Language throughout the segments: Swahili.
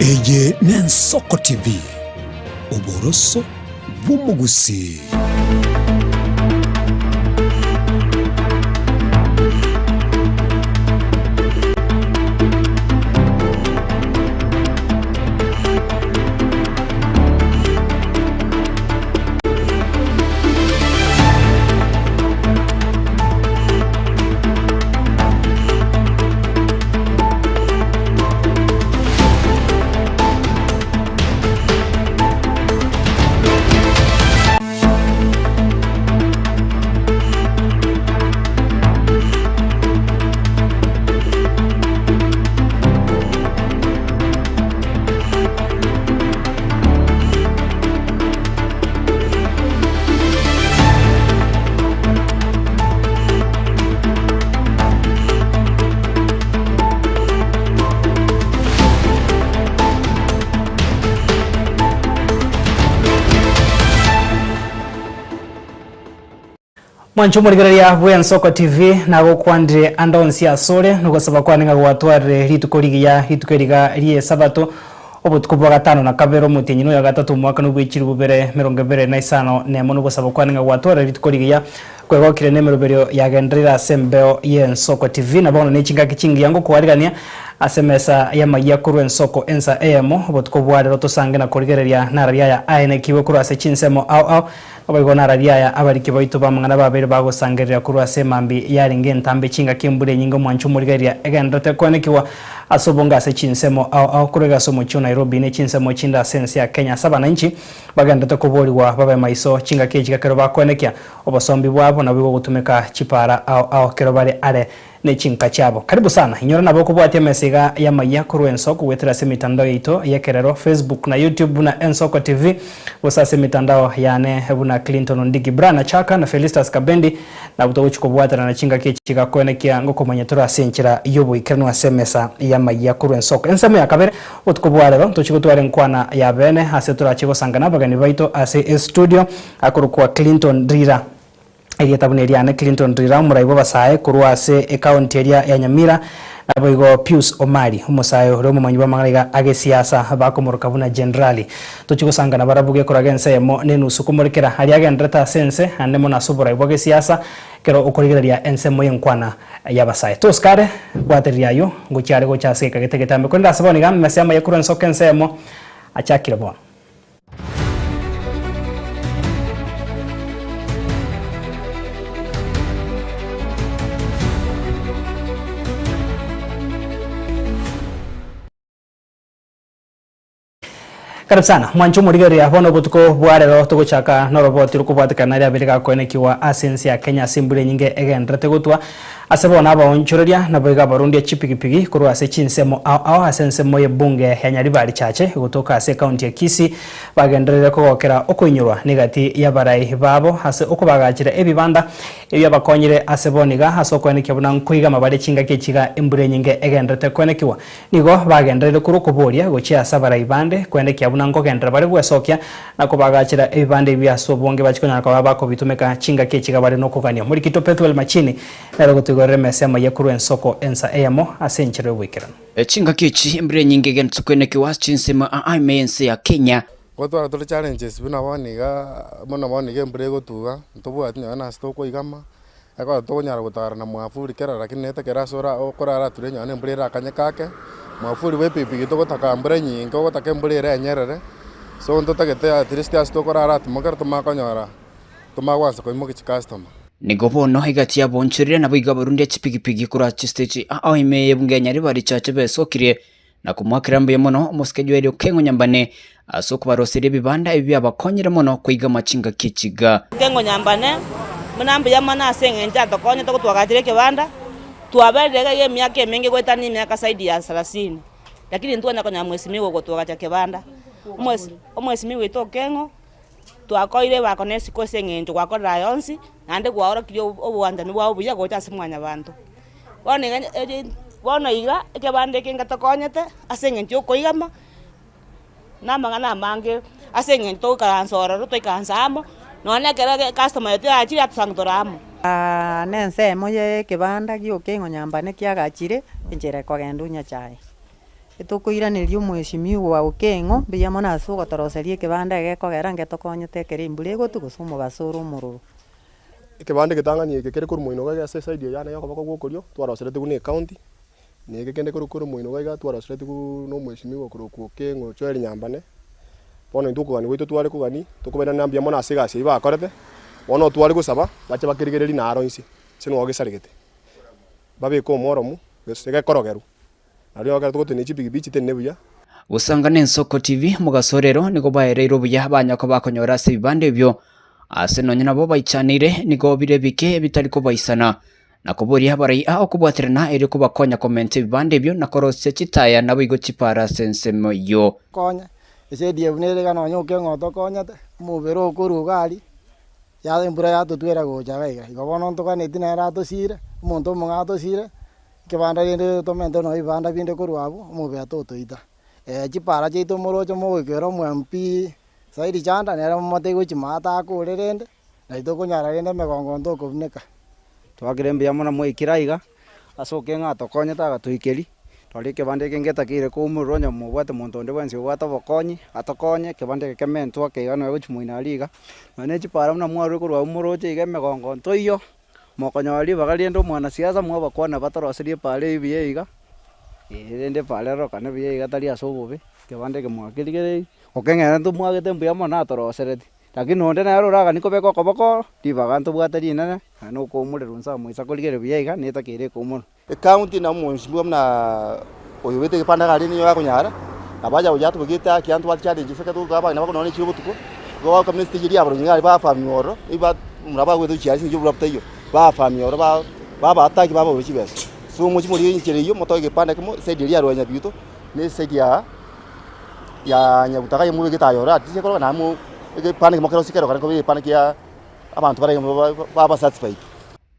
Eye n'Ensoko TV oboroso bw'umugusi. Mwancho murigereria bw'Ensoko TV nago kwandire andonsi asore nugosaba kwaninga gwatware ritukorigiya ritukeriga rie sabato obutuko bwa gatano na kabero mutinyi ya gatatu mwaka n'ubwikiri bubere 25 nemo nugosaba kwaninga gwatware ritukorigiya kwegokire nemero berio yagendrira sembeo y'Ensoko TV nabona n'ichinga kichingi yango kuwarigania asemesa yamaiya kuru Ensoko ensa emo obutuko bwa rero tusange na kurigereria nararia ya aine kiwe kuru ase chinsemo au abaigona raria ya abariki baitu bamangana babere bagosangerera kuru ase mambi yaringe ntambe chinga kimbure nyingo mwanchu murigeria egendote konekiwa asobonga ase chinsemo au kurega somo chu Nairobi ne chinsemo chinda sense ya Kenya saba na inchi bagendote kuboriwa babe maiso chinga keji kakero bakonekia obosombi bwabo na bigo gutumeka chipara au kero bari are ne chinka chabo. Karibu sana inyora nabo kubwatia mesiga ya maiya kuru Ensoko wetera se mitandao ito yekerero Facebook na YouTube na Ensoko TV usase mitandao yane hebuna Clinton Ndigi Brana Chaka na Felistas Kabendi na butobuchiko bwatera na chinga kichika konekia ngoko manyatura senchira yobo ikerno asemesa ya maiya kuru Ensoko ensemo ya kabere utukubwarero tuchikutware nkwana ya bene asetura chiko sangana bagani baito ase studio akuru kwa Clinton Ndira eri tabuneria Clinton Ndira muraibo basaye kurwa ase account area ya Nyamira naboigo Pius Omari umusayo romo manyiba mangaliga age siasa bakomoroka buna generali tuchiko sangana barabuge koragense mo nenusu kumurikira ali age ndreta sense andemo na sobora iboge siasa kero ukorigeria ensemo yenkwana yabasaye toskare bwateria yo ngucyare go cyase kagetegetambe ko ndasaboni gam mesema yakuru Ensoko ensemo achakira bo. Karibu sana mwancho murigeria bono butuko bwarero tuguchaka noroboti rukubwatika nari abirika konekiwa asensi ya Kenya simbure nyinge egendrete gutwa asebona abonchoreria naboiga barundi chipigipigi kurwa ase chinsemo au asensemo ye bunge ya Nyaribari chache gutoka ase county ya Kisii bagendrere kogokera okunyurwa nigati yabarai babo ase okubagachira ebibanda ebya bakonyire aseboniga asokwenekia buna nkuiga mabare chinga kechiga imbure nyinge egendrete konekiwa nigo bagendrere kurukuboria gochia sabarai bande kwenekia buna ngogendra bare gwesokia na kubagachira ebibande bya sobonge bachikonya kwa bako bitumeka chinga kechiga bare nokugania muri kito Petuel Machini nero remesema yakuru Ensoko ensa emo asenchire wikirano chinga kichi imbire nyinge gentsukene kiwas chinsema IMNC ya Kenya gotwara tole challenges bina boniga imbire gotuga ntobwatinya na stoko igama akwa tonyara gutara na mwafuri kera lakini neta kera sora okorara turenya ne imbire rakanye kake mwafuri wepipi gitogotaka imbire nyinge gotaka imbire re nyerere so ntotagete at least astokorara tumakara tumakonyara tumagwansa ko imoki customer nigobono higati yabonchirira nabiga barundi chipigipigi kura stage aime bunge Nyaribari chache besokire na kumwakirambe mono muskejo elio Kengo Nyambane asoko barosire bibanda ibi abakonyire mono kwiga machinga kichiga Kengo Nyambane munambe yamana asenge ntato konye to twakatire kibanda twaberega ye myaka mingi gwetani myaka saidi ya 30 lakini ntwana konya mwezi migo gotwakacha kibanda omwezi migo ito Kengo twakoire bakonesi ko sengenjo kwakora yonsi nande gwaora kyo obwanda ni bwabo buya gocha simwanya bantu bona iga ekebande kengata konyete asengenjo ko igama namangana mange asengenjo kansora ruto ikansamo none kera customer yote achiri atsangtoramo nense moye kebanda gyo Kengo Nyambane kyagachire injere kwa gendunya chai itukuiranirio mweshimiwa Okengo biya mona asugo toroserie kibanda gekogera ngetokonyete kere imbure gotu gusumo basoro mururu kibanda gitang'ani gikere kuru muino ga side yana yako bako gukorio twarosere tugune county ni gikende kuru muino ga twarosere tugu no mweshimiwa kuru Okengo chweri nyambane bono ntukugani gwitu twari kugani tukubena nambia mona asiga siba akorete bono twari gusaba bache bakirigereri na aro isi sino ogisarigete babe ko moromu gesege korogeru ari ogera tugutene chipigipichi tenne buya Gusangana Ensoko TV mugasorero niko baereiro buya abanyako bakonyora se bibande byo ase nonye nabo baichanire niko birebike bitari ko baisana nakoboria barai a okubwatirana eri kubakonya comment bibande byo nakorose chitaya nabo igo chipara sensemo yo konya ese die bunere kana nyoke ngoto konyate mubero kurugari ya imbura ya tutwera gocha gaiga igobono ntokane tinera tosire umuntu mungato sire kibanda rende tomento no ibanda binde kurwabu mube atotoita chipara cheito morocho mogwekero mwampi saidi chanda nera motego chimata kurerende na itokonyara rende megongo ntoko buneka twagirembia mona mwikiraiga asoke ngato konyeta gatuikeri twali kibande kengeta kire kumurronya mubwate muntu ndi wensi bwata bokonyi atokonye kibande kementwa keigano guchumuina liga none chipara muna mwaru kurwa umuroche igeme gongo ntoyo mokonyali bagaliendo mwana siasa mwa bakwana batorosirie pale ibiyiga rende pale roka ne biyiga tali asobobe kibande kemwakirigere okengera ntumwagete mbuya mona torosereti lakini onde na roraga niko beko koboko dibaganto bwatari nene no komurero nsa mwisa koligere biyiga neta kire komuno county na mwishimwa na oyubete kipanda gari niyo yakunyara abaja ujatu bugita kiantu wachade jiseka tu gaba na bakono ni chibutu ko go community jiri abro ngari ba famiyoro iba muraba gwedu chiari sinjo burapta yo ba famiyoro ba ataki ba bo chibes so muchi muri nchire yo moto kipanda kimo side ya ronya bito ne side ya nyabutaka ya muwe gitayora atise ko na mu kipanda kimo kero sikero ko kipanda kia abantu bare ba satisfied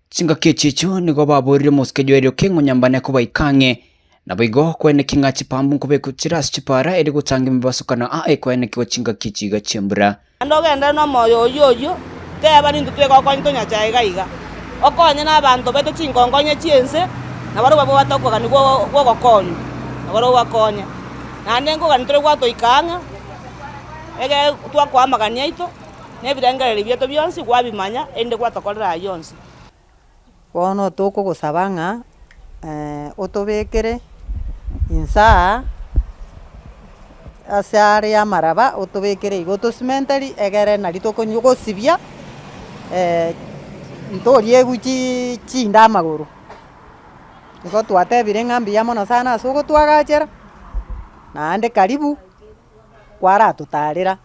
Chinga kechicho nigo baborire muskejo eri Okengo nyambane ko baikange nabigo kwene kinga chipambu kube kuchiras chipara eri gutanga imibasukana a kwene kiwa chinga kichiga chembra andogenda no moyo yoyo teba nindu twego konto nya chaiga iga okonye na bantu beto chingongonye chiense na baro babo batoko kani go gokonyo na baro bakonye na nengo kani tore gwato ikanga ege twakwa magania ito ne birangare byeto byonsi gwabimanya ende gwatokorera yonsi bono tukugusabanga utubikire insa asari amaraba utubikire igoto cemetery egere nari tukonyugosibia ntorie guchi chinda maguru niko twatebire ng'ambi ya mono sana asugo twagachera naande karibu kwara tutarira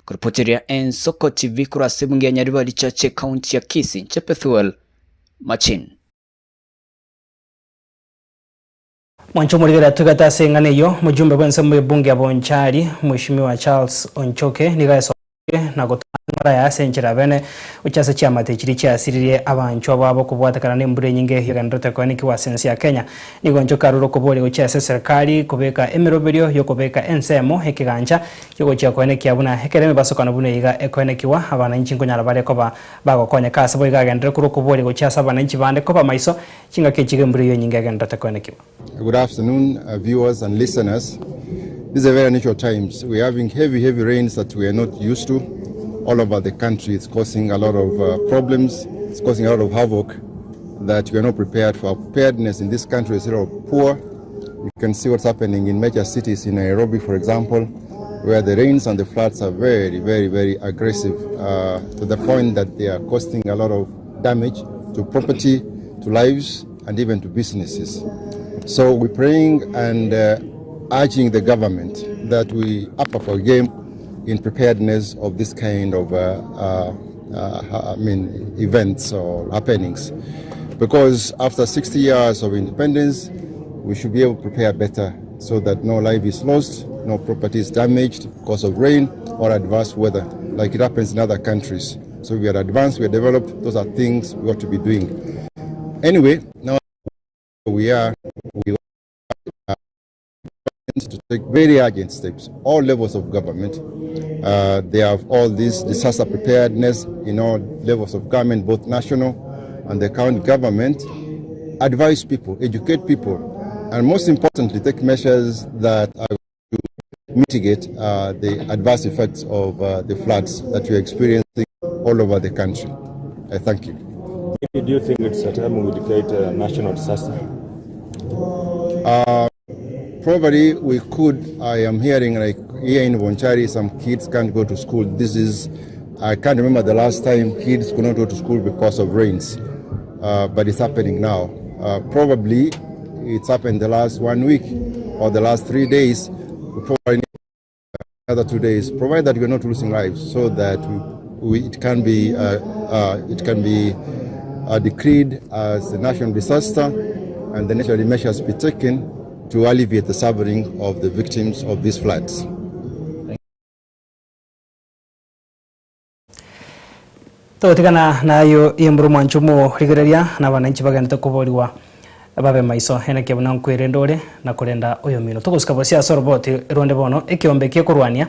Kuripoteria Ensoko TV kurase bunge nyaribali chache county ya Kisii Chepethuel Machin Mwancho muligera tugata sengane yo mujumbe wense mu bunge abonchari Mheshimiwa Charles Onchoke nigaso na gotwara ya senchera bene uchase chama tekiri cyasirire abancho babo kubwatakana nembure nyinge yagandote kwa niki wa sensi ya Kenya nigoncho karuro kubole uchase serikali kubeka emeroberio yo kubeka ensemo hekiganja yo gocha kwa niki abuna hekereme basokana bune yiga ekwenekiwa abana inchi ngonyara bare koba bagokonya kasa boiga gendere kuro kubole uchase abana inchi bande koba maiso chinga kechige mbure yo nyinge yagandote kwa niki. Good afternoon, viewers and listeners. These are very unusual times. We're having heavy rains that we are not used to all over the country. It's causing a lot of problems. It's causing a lot of havoc that we are not prepared for. Our preparedness in this country is really poor. You can see what's happening in major cities in Nairobi, for example, where the rains and the floods are very aggressive to the point that they are causing a lot of damage to property, to lives, and even to businesses. So we're praying and urging the government that we up our game in preparedness of this kind of events or happenings. Because after 60 years of independence, we should be able to prepare better so that no life is lost, no property is damaged because of rain or adverse weather, like it happens in other countries. So we are advanced, we are developed, those are things we ought to be doing. Anyway, now we are to take very urgent steps. All levels of government, they have all this disaster preparedness in all levels of government, both national and the county government. Advise people, educate people and most importantly, take measures that are to mitigate the adverse effects of the floods that we're experiencing all over the country. Thank you. Do you think it's a time we declare a national disaster? Probably we could. I am hearing like here in Bonchari, some kids can't go to school. I can't remember the last time kids could not go to school because of rains, but it's happening now. Probably it's happened the last 1 week or the last 3 days. We probably need another 2 days, provided that we're not losing lives, so that it can be decreed as a national disaster, and the necessary measures be taken to alleviate the suffering of the victims of these floods. Totikana nayo imburu mwanchumo rigereria na wananchi bagenda kuboriwa babe maiso hena kebuna nkwirendore na kurenda uyo mino tukusika bosia soroboti ronde bono ekiombe kiekurwania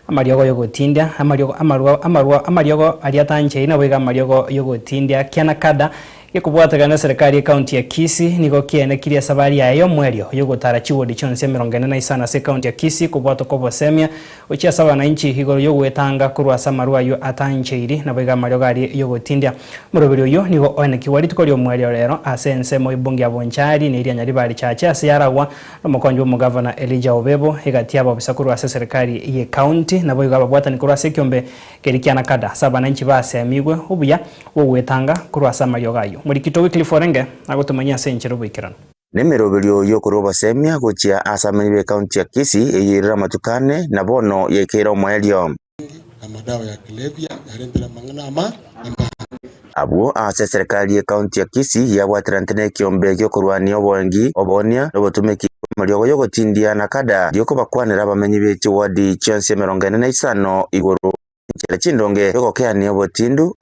amariogo yogotindia amariogo aliatanche ina wega amariogo yogotindia kiana kada gekubwatagana serikali ya kaunti ya Kisii nigo kiene kiria sabari yayo mwerio yogotara chiwodi chonse 45 se kaunti ya Kisii kubwato kobo semia uchia saba na inchi higoro yogwetanga kurwa samarwa yo atanche iri na wega amariogo ali yogotindia murobero yo nigo one kiwari tukolio mwerio rero asense mo ibungi abonchari ni iria nyari bali chache asiyaragwa n'umukonjo mu governor Elijah Obebo hegati abo bisakurwa se serikali ye kaunti na wega babwata ni kurwa se kiombe kerikiana kada saba na inchi base amigwe ubuya wogwetanga kurwa samariogo ayo Murikito Weekly Forenge agotumanya senchero bwikirano Nemerobelio yokuroba semia gochia asamani be kaunti ya Kisii eyirira matukane na bono yekero mwelio na madawa ya kulevya yarendera manganama abo ase serikali ya kaunti ya Kisii yagwatirantene kiombe gyokurwania obongi obonia nobotumeki mariogo yogotindia na kada yoko bakwanira bamenyi b'eki wadi chance 45 igoro chindonge yogokeani obotindu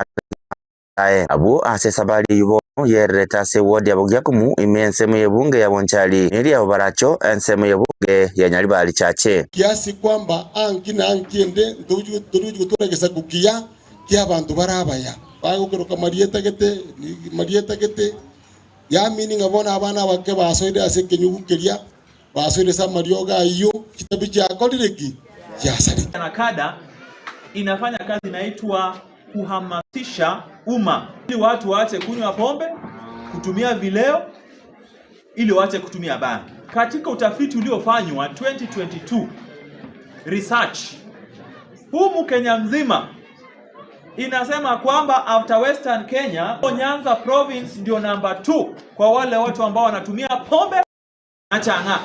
abo ase sabali yubo yereta se wodi abogyakumu imensemo yebunge ya Bonchari nili abo baracho ensemo yebunge ya Nyaribali chache kiasi kwamba ankiende nduju guturegesa kukia kia abantu barabaya bagukeruka marieta gete ya meaning abona abana bake basoide ase kenyugukeria basoide sa marioga iyo kitabicha kodireki yasari na kada inafanya kazi inaitwa kuhamasisha umma ili watu waache kunywa pombe, kutumia vileo, ili waache kutumia bangi. Katika utafiti uliofanywa 2022 research humu Kenya mzima inasema kwamba after Western Kenya, Nyanza province ndio number 2 kwa wale watu ambao wanatumia pombe na chang'aa.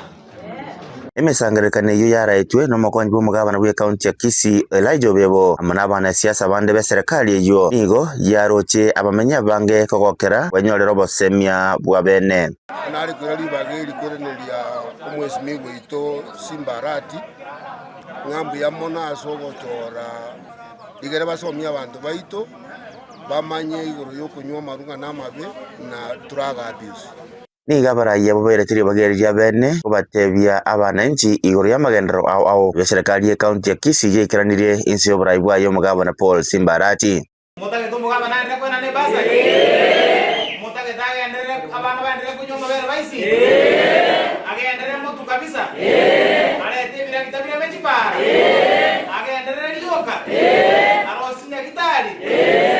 Emesangerekane yo yaraitwe no makonji bomugabana bwe kaunti ya Kisii Elijah Obebo amanabana siasa bande be serikali yo nigo yaroche abamenya bange kokokera banyorero bosemia bwa bene nari kurali bageri kurenelia kumwesi migo ito Simbarati ngambu ya mona asogotora igere basomya abantu baito bamanye igoro yo kunywa marunga namabe na turaga abuse niga baraye boberetire bagerija bene obatebya abananchi igoro ya magendero ao ya serikali ya kaunti ya Kisii yekiranire insi yo bwa yo mugabana Paul Simbarati Motage to mugabana ndre ko nane basa motage daga ndre abana bandre kunyo mabere baisi age ndre motu kabisa ale tebira kitabira mechipara age ndre lioka arosina kitali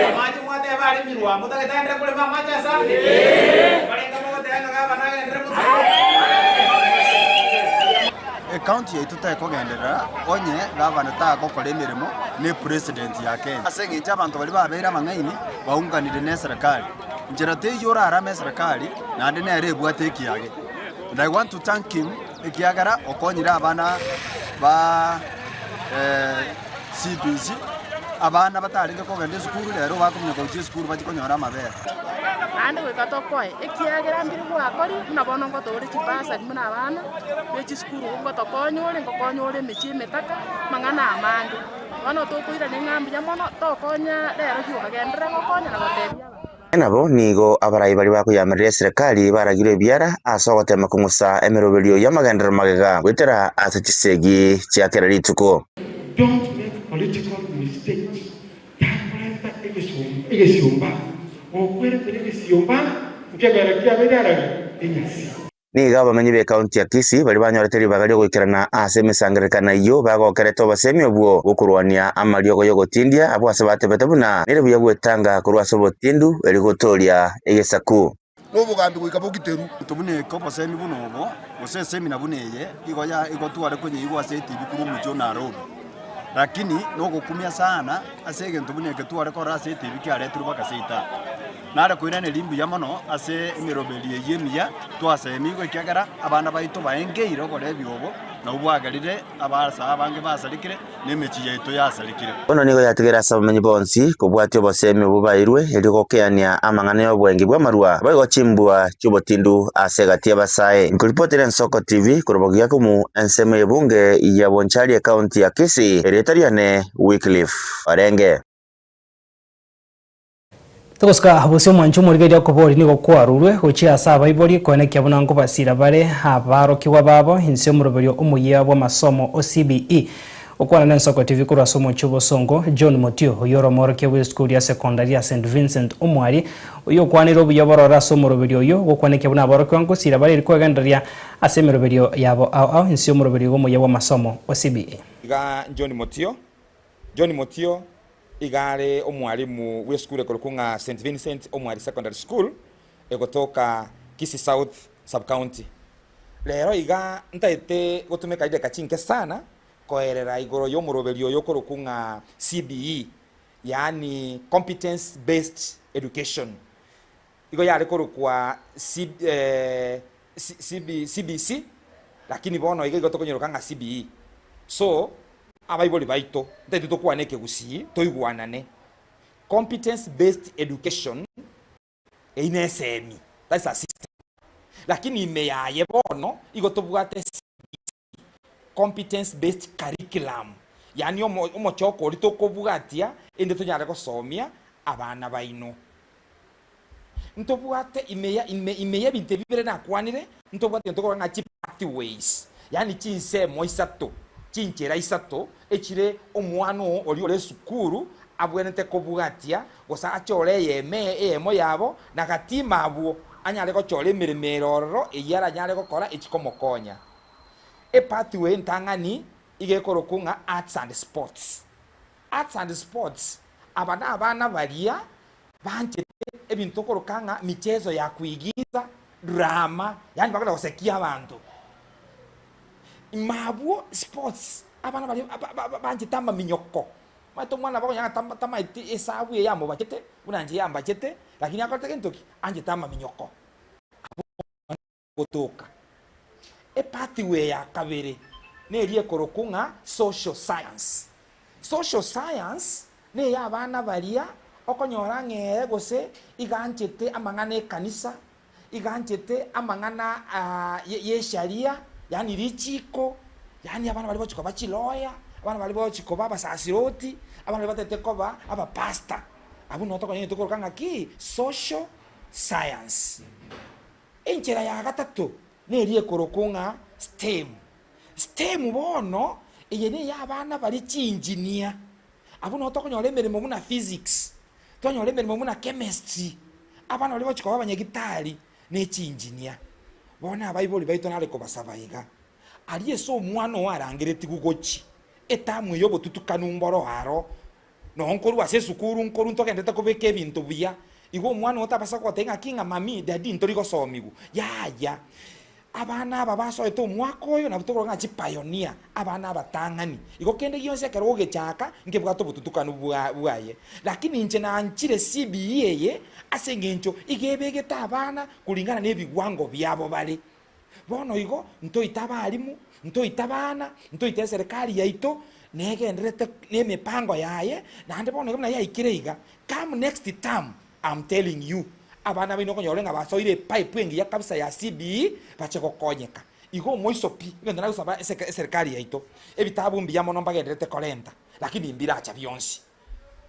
amaji mwate bali mirwa motage daga ndre kule mama chasa County yetu kugendera onye gavana gukora emirimo ne president ya Kenya asengeje abantu bali babera mangaini baunganire ne serikali njira teyora arame serikali na ndene arebwa teki yake and I want to thank him ekiagara okonyira abana ba CBC abana bataringe kogende skuru lero bakumye ko skuru bakikonyora mabera ande wekatokoe ekiagera mbiri gwakori nabono ngo tori kipasa muna abana bechi skuru ngo tokonyore mechi metaka mangana amande bano tokoira ningambi yamono tokonya lero hyukagendera gokonya na gotebya nabo nigo abarayi bali bakuyamirira serikali baragire byara asogotema kumusa emerobelio ya magendero magega wetera asachisegi cyakera rituko don't make political mistakes Egesiomba okwere egesiomba nkyagara kyabedaraga enyasi niga abamenyi be county ya Kisii bari banyoreteri bagario gwikirana ase emesangerekano iyo bagokeretwo basemi obwo gukurwania amariogo yogotindia abo ase batebete buna nire buya gwetanga kurwa ase obotindu eri gotoria egesaku n'obugambi goika bogiteru tubune ko basemi buno obo gose semina buneye igoya igotware kwenye igwa ase TV kuru mucho Nairobi lakini nogokumia sana ase egento bune ketware kora ase TV kiare turu bakasita nare koirane limbu ya mono ase emirobeli yemia twasemi gwekagara abana baito baengeire gore biobo na ubwagarire abasa abange basalikire nemechi yaito yasalikire bono nigo yatigera abamenyi bonsi kubwatio basemi bubairwe eri gokeania amang'ana y'obwengi bwa marua bagochimbwa chobotindu ase gati abasae nkuripotera Nsoko TV kurobogia kumu enseme ebunge ya Bonchari county ya Kisii eretariane Wycliffe Arenge Tukoska habusio mwanchu murigeria kubori nigo kwarurwe gochia saba ibori konekia bunango basira bare abaro kiwa babo insio muroberio umuye abo masomo OCBE okwana na Nsoko TV kura somo chubo songo John Motio oyoro moroke we school ya secondary ya St Vincent Omwari oyo kwanira obuyoboro raso muroberio yo gokwanekia buna abaro kwango sira bare liko gandaria ase muroberio yabo au insio muroberio umuye abo masomo OCBE ga John Motio igare omwalimu we school ekorokunga St Vincent Omwari Secondary School egotoka Kisii South Sub County. Lero iga ntaite gotumeka ide kachinke sana koerera igoro yo muroberio yo korokunga CBE yani competence based education. Igo yale korokwa CBC lakini bono iga igotoko nyirokanga CBE. So abaiboli baito ntaite tokwaneke gusi toigwanane competence based education inesemi that's a system lakini imeyaye bono igotobwate competence based curriculum yani omochoko litokobwatia ende tonyare gosomia abana baino ntobwate imeya binte bibere nakwanire ntobwate ntokora chi pathways yani chinsemo isato chinchera isato echire omwano oli ole sukuru abwenete kobwatia gosa achore emo yabo na gatima abo anyale gochore emiremero eyara nyale gokora echikomokonya pathway ntangani igekorokunga arts and sports abana baria banje ebintu korokanga michezo ya kuigiza drama yani bakala gosekia abantu mabuo sports abana bali banje tamba minyoko mato mwana bako yanga tamba esabu yambo bachete unanje yamba chete lakini akoteke kentoki anje tamba minyoko gotoka pathway ya kabere nerie korokunga social science ne yabana baria okonyora ng'ere gose iganchete amang'ana kanisa iganchete amang'ana yesharia yani richiko yani abana bali bochiko bachiloya abana bali bochiko baba sasiroti abana bali batete koba aba pastor abu noto kanye tukorokanga ki social science enchera ya gatatu nerie korokunga STEM bono eyene yabana bali engineer abu noto konyole emirimo muna physics tonyole emirimo muna chemistry abana bali bochiko baba nyegitari ne engineer bona abaiboli baito nale ko basabayiga ali eso omwana warangireti gugochi etamu yobo tutukanu mboro haro no nkoru ase sukuru nkoru ntokendete kobeka ebintu buya igo omwana otabasa kotenga kinga mami dadi ntorigo somigu ya abana aba basoete omwaka oyo na butokoro chi pioneer abana abatang'ani igo kende gionse kero ogechaka nke bwato bututukanu bwaye lakini nche na nchire CBE ye ase ngencho igebegeta abana kulingana nebigwango byabo bale bono igo ntoita abalimu ntoita abana ntoita serikali yaito negenderete nemipango yaye nande bono igo naye ikireiga come next term I'm telling you abana bino konyorenga basoire pipe engi ya kabisa ya CBE bacheko konyeka igo moisopi ngenda na usaba serikali yaito ebitabu mbiyamo nomba genderete kolenta lakini mbira acha byonsi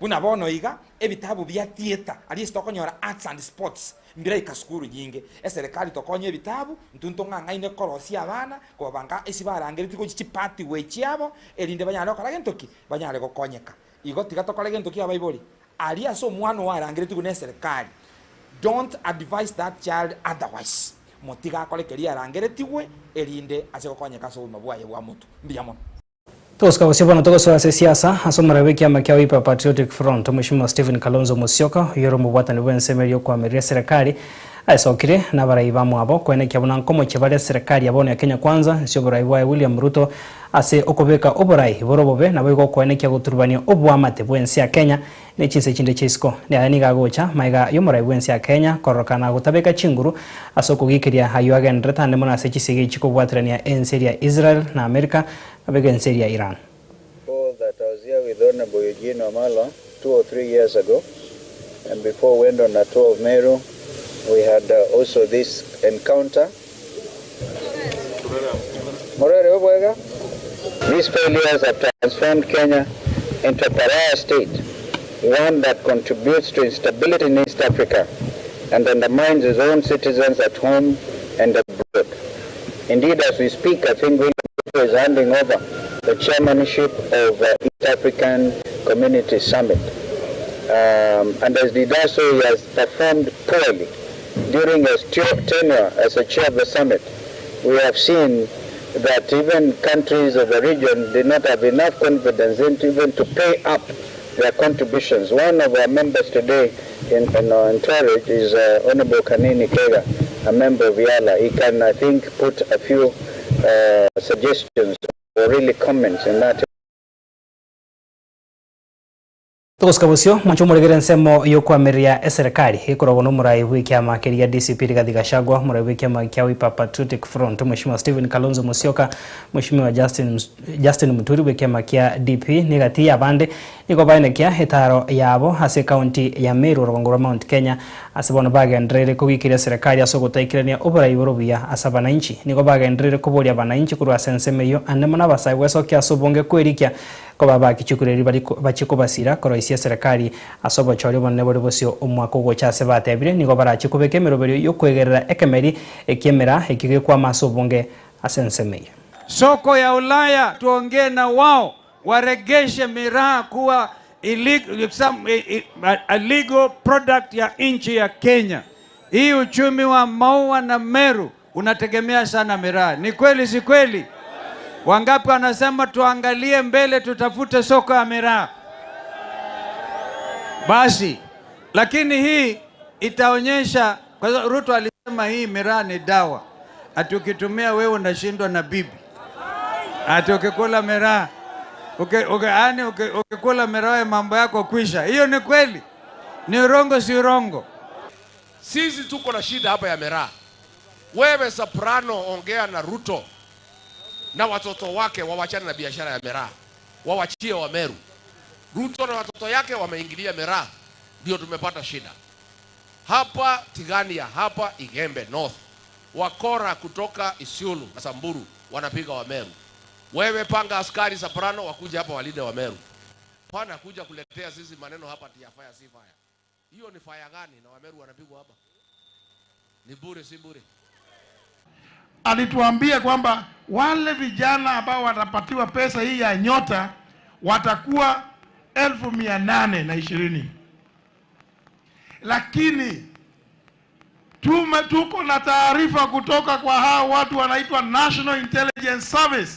buna bono iga ebitabu bya theater ali stokonyora arts and sports mbira ikaskuru nyinge serikali tokonye ebitabu ntuntonga ngaine korosi abana ko banga esibarangeri tiko chi pathway chiabo elinde banyalo kora gentoki banyale gokonyeka igo tiga tokora gentoki abaiboli ali aso mwana warangeri tiko ne serikali don't advise that child otherwise motiga kole keria rangeretigwe erinde ase gokonyeka so mabwaye bwa mutu mbiamo Toska wasibona tokoso siasa asomara wiki ya makia Wiper Patriotic Front Mheshimiwa Stephen Kalonzo Musyoka yoro mubwatani bwensemerio kwa meria serikali aisokire na baraiba mwabo kwenekya buna nkomo chibale serikali yabone ya Kenya Kwanza nsyo baraiba William Ruto ase okobeka oborai borobobe na bego kwenekya guturubania obwamate bwensi ya Kenya ne chise chinde chisco ne ani gagocha maiga yomorai bwensi ya Kenya korokana gutabeka chinguru asoko gikiria hayo agendreta ne mona se chisege chiko bwatrania ensi ya Israel na America abega ensi ya Iran. That I was here with Honorable Eugene Wamalwa 2 or 3 years ago, and before we went on a tour of Meru, we had also this encounter. These failures have transformed Kenya into a pariah state, one that contributes to instability in East Africa and undermines its own citizens at home and abroad. Indeed, as we speak, I think William Ruto is handing over the chairmanship of East African Community Summit. And as he does so, he has performed poorly. During his tenure as a chair of the summit, we have seen that even countries of the region did not have enough confidence even to pay up their contributions. One of our members today in Torridge is Honorable Kanini Kega, a member of Yala. He can, I think, put a few suggestions or really comments in that. Toska busio mwacho muregere nsemo yokwa meria serikali ikorogo no murai wiki ya makeria DCP Rigathi Gachagua murai wiki ya makia Wiper Patriotic Front Mheshimiwa Stephen Kalonzo Musyoka Mheshimiwa Justin Muturi wiki ya makia DP nigati ya bande niko baenekia hetaro yabo ase county ya Meru Rwangura Mount Kenya asabona bagendrere ko wikiria serikali asoko taikirania oburai borobia asabana inchi niko bagendrere ko boria bana inchi kurwa sensemeyo ande na basai weso kya sobonge kwerikia ko baba kichukureri bachiko basira koroisia serikali asobo chori bonne bori bosio omwako gochase batebire niko barachikubeke meroberio yokwegerera ekemeri ekemera ekige kwa masobonge asensemeyo. Soko ya Ulaya tuongee na wao waregeshe miraa kuwa illegal product ya nchi ya Kenya. Hii uchumi wa maua na Meru unategemea sana miraa. Ni kweli si kweli? Wangapi wanasema tuangalie mbele tutafute soko ya miraa? Basi, lakini hii itaonyesha, kwa sababu Ruto alisema hii miraa ni dawa. Ati ukitumia wewe unashindwa na bibi. Ati ukikula miraa, ukikula miraa mambo yako kwisha. Hiyo ni kweli? Ni urongo si urongo? Sisi tuko na shida hapa ya miraa. Wewe Soprano, ongea na Ruto na watoto wake wawachane na biashara ya miraa. Wawachie wa Meru. Ruto na watoto yake wameingilia miraa. Ndio tumepata shida. Hapa Tigania, hapa Igembe North. Wakora kutoka Isiolo na Samburu wanapiga wa Meru. Wewe panga askari Soprano wakuja hapa walinde wa Meru. Pana kuja kuletea sisi maneno hapa tia fire si fire. Hiyo ni fire gani na wa Meru wanapigwa hapa? Ni bure si bure? Alituambia kwamba wale vijana ambao watapatiwa pesa hii ya nyota watakuwa 1820. Lakini tuko na taarifa kutoka kwa hao watu wanaitwa National Intelligence Service.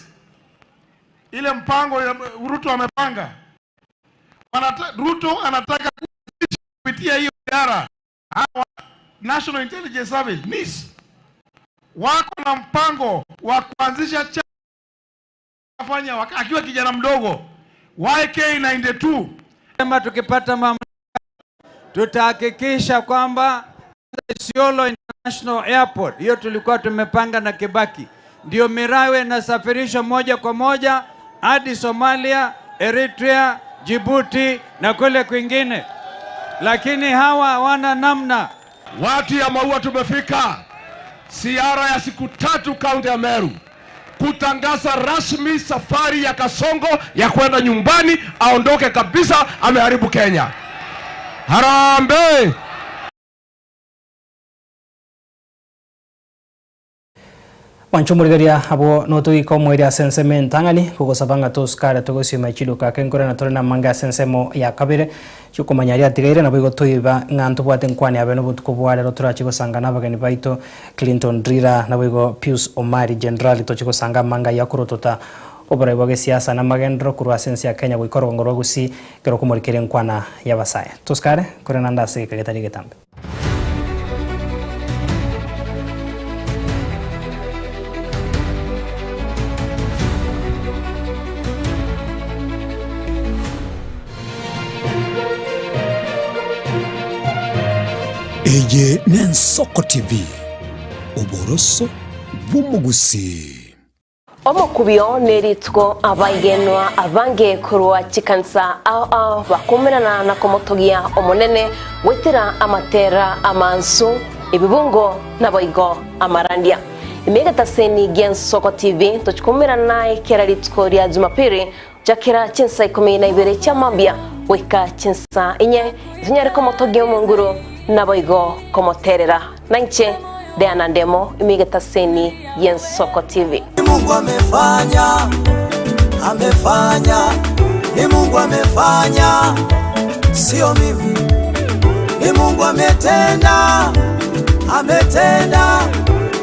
Ile mpango ya Ruto amepanga. Ruto anataka kupitia hiyo idara. Hao National Intelligence Service NIS wako na mpango wa kuanzisha kufanya akiwa kijana mdogo YK92. Kama tukipata mamlaka tutahakikisha kwamba Isiolo International Airport, hiyo tulikuwa tumepanga na Kibaki, ndio mirawe inasafirishwa moja kwa moja hadi Somalia, Eritrea, Djibouti na kule kwingine. Lakini hawa hawana namna. Watu ya Maua tumefika ziara ya siku 3 kaunti ya Meru kutangaza rasmi safari ya Kasongo ya kwenda nyumbani, aondoke kabisa, ameharibu Kenya. Harambee! Wanchumurigaria abo noto iko mweri senseme ntangani kugosabanga toskara togosima chiduka kenkora na torena manga sensemo ya kabere chukomanyari atigaire na bigo toiba ngantu bwate nkwani abeno butuko bwale rotura chigosanga nabagani baito Clinton Drira na bigo Pius Omari General to chigosanga manga ya kurotota obora ibage siasa na magendro kurwa sensi ya Kenya goikoro ngoro gusi kero kumurikire nkwana ya basaya toskare korena ndase kagetari getambe. Eye Nensoko TV Oboroso Bumugusi Omukubyo neritwo abayigenwa abange kurwa chikansa ao bakumirana na komotogia omonene wetira amatera amansu ibibungo naboigo amarandia imegata seni Nensoko TV tochikumirana ikera ritwo rya Jumapili jakira chinsa 12 cha mambia weka chinsa inye zinyare komotogia omunguru naboigo komoterera nanche Diana Ndemo imegata seni Nensoko TV. Mungu amefanya, ni Mungu amefanya, sio mimi. Ni Mungu ametenda,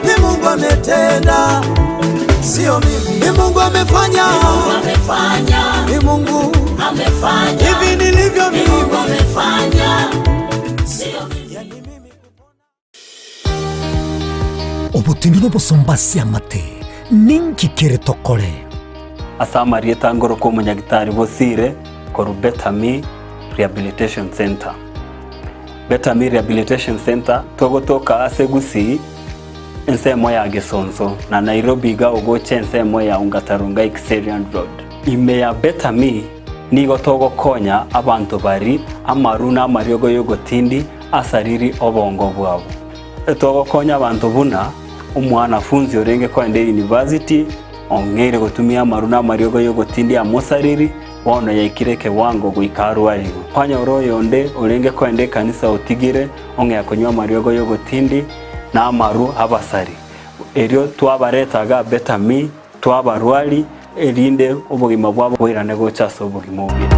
ni Mungu ametenda, sio mimi. Ni Mungu amefanya, ni Mungu amefanya, hivi nilivyo mimi. Ni Mungu amefanya, sio mimi. Obutindi no bosombasi amate ninki kere tokore asamari etangoro ko munyagitari bosire koru Betami Rehabilitation Center. Betami Rehabilitation Center togotoka asegusi ensemo ya Gesonzo na Nairobi ga ogoche ensemo ya Ungatarunga Xerian Road. Ime ya Betami nigo togo konya abantu bari amaruna amaryogo yogotindi asariri obongo bwabo. Etogo konya abantu buna umwana funzi orenge kwende university ongere gutumia maruna maryogo yogotindi amosariri wono yaikireke wango guikarwari kwanya oroyo onde orenge kwende kanisa utigire onge yakonywa maryogo yogotindi na amaru abasari eryo twabaretaga Betami twabarwari erinde ubugima bwabo bwirane gochaso ubugima bwe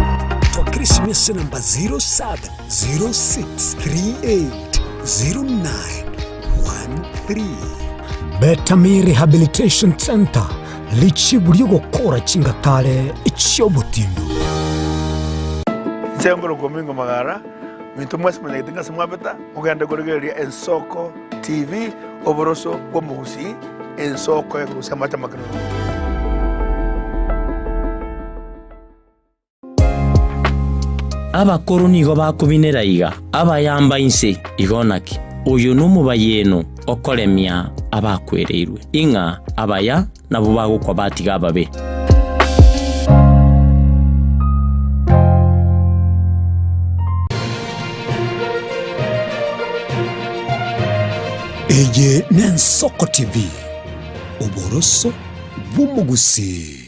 Christmas number 0706380913 Betami Rehabilitation Center lichi buriyo gukora cingatare icyobutindu Chengoro gomingo magara mintu mwese manyagitinga semwabeta uganda goregeria Nensoko TV oboroso bwomuhusi Nensoko yakurusa mata makano Abakuru nigo bakubinera iga abayamba inse igonaki uyu numubayeno okoremia abakwereirwe inga abaya nabo bagukwa batiga babe Eye Nensoko TV Oboroso Bumugusi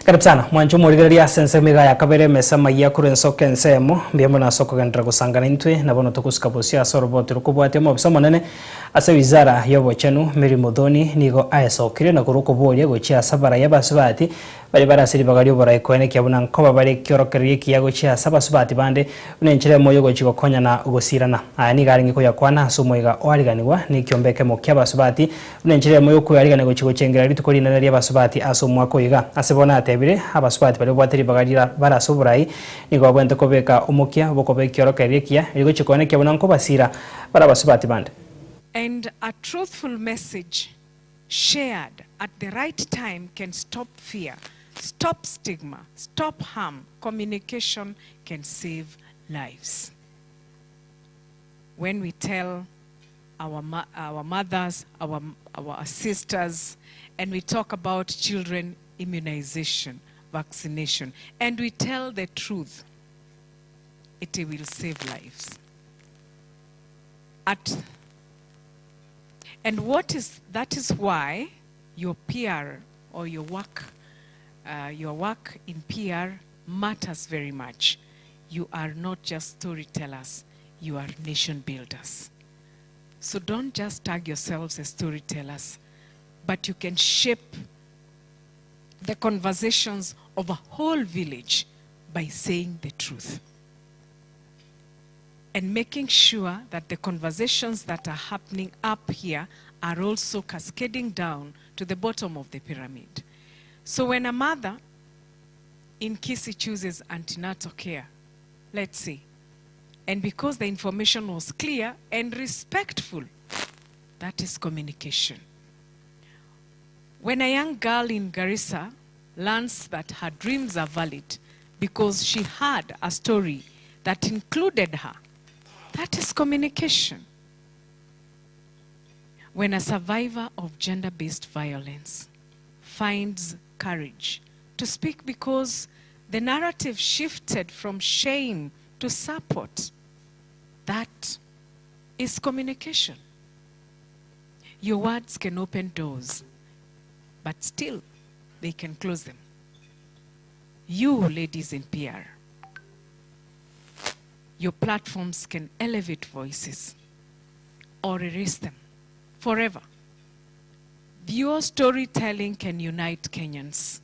Karibu sana mwancho murigaria sensemiga ya kabere mesama ya Nensoko ensemo mbiyemo na soko gendra gusangana intwe nabono tokuskabosia sorobot rukubwate mo bisamo nene ase wizara yobochenu Mirimo Thoni nigo aesokire na kurukuboria gochia sabara yabasubati bali barasiri bagari obora ekwene kyabuna nkoba bali kyorokerie kiyago chia sabasubati bande unenchire moyo gochiko konya na gosirana ani garingi ko yakwana sumoiga wariganiwa ni kyombeke mo kyabasubati unenchire moyo ko yarigane gochiko chengera ritukori na ria basubati aso mwako iga asebona atebire abasubati bali bwateri bagari barasuburai nigo bwente kobeka omokia bokobe kyorokerie kia rigochiko ne kyabuna nkoba sira bara basubati bande. And a truthful message shared at the right time can stop fear, stop stigma, stop harm. Communication can save lives. When we tell our mothers, our sisters, and we talk about children immunization, vaccination, and we tell the truth, it will save lives. And that is why your PR or your work your work in PR matters very much. You are not just storytellers, you are nation builders. So don't just tag yourselves as storytellers, but you can shape the conversations of a whole village by saying the truth. And making sure that the conversations that are happening up here are also cascading down to the bottom of the pyramid. So when a mother in Kisii chooses antenatal care, let's say, and because the information was clear and respectful, that is communication. When a young girl in Garissa learns that her dreams are valid because she had a story that included her, that is communication. When a survivor of gender-based violence finds courage to speak because the narrative shifted from shame to support, that is communication. Your words can open doors, but still they can close them. You, ladies in PR, your platforms can elevate voices or erase them forever. Your storytelling can unite Kenyans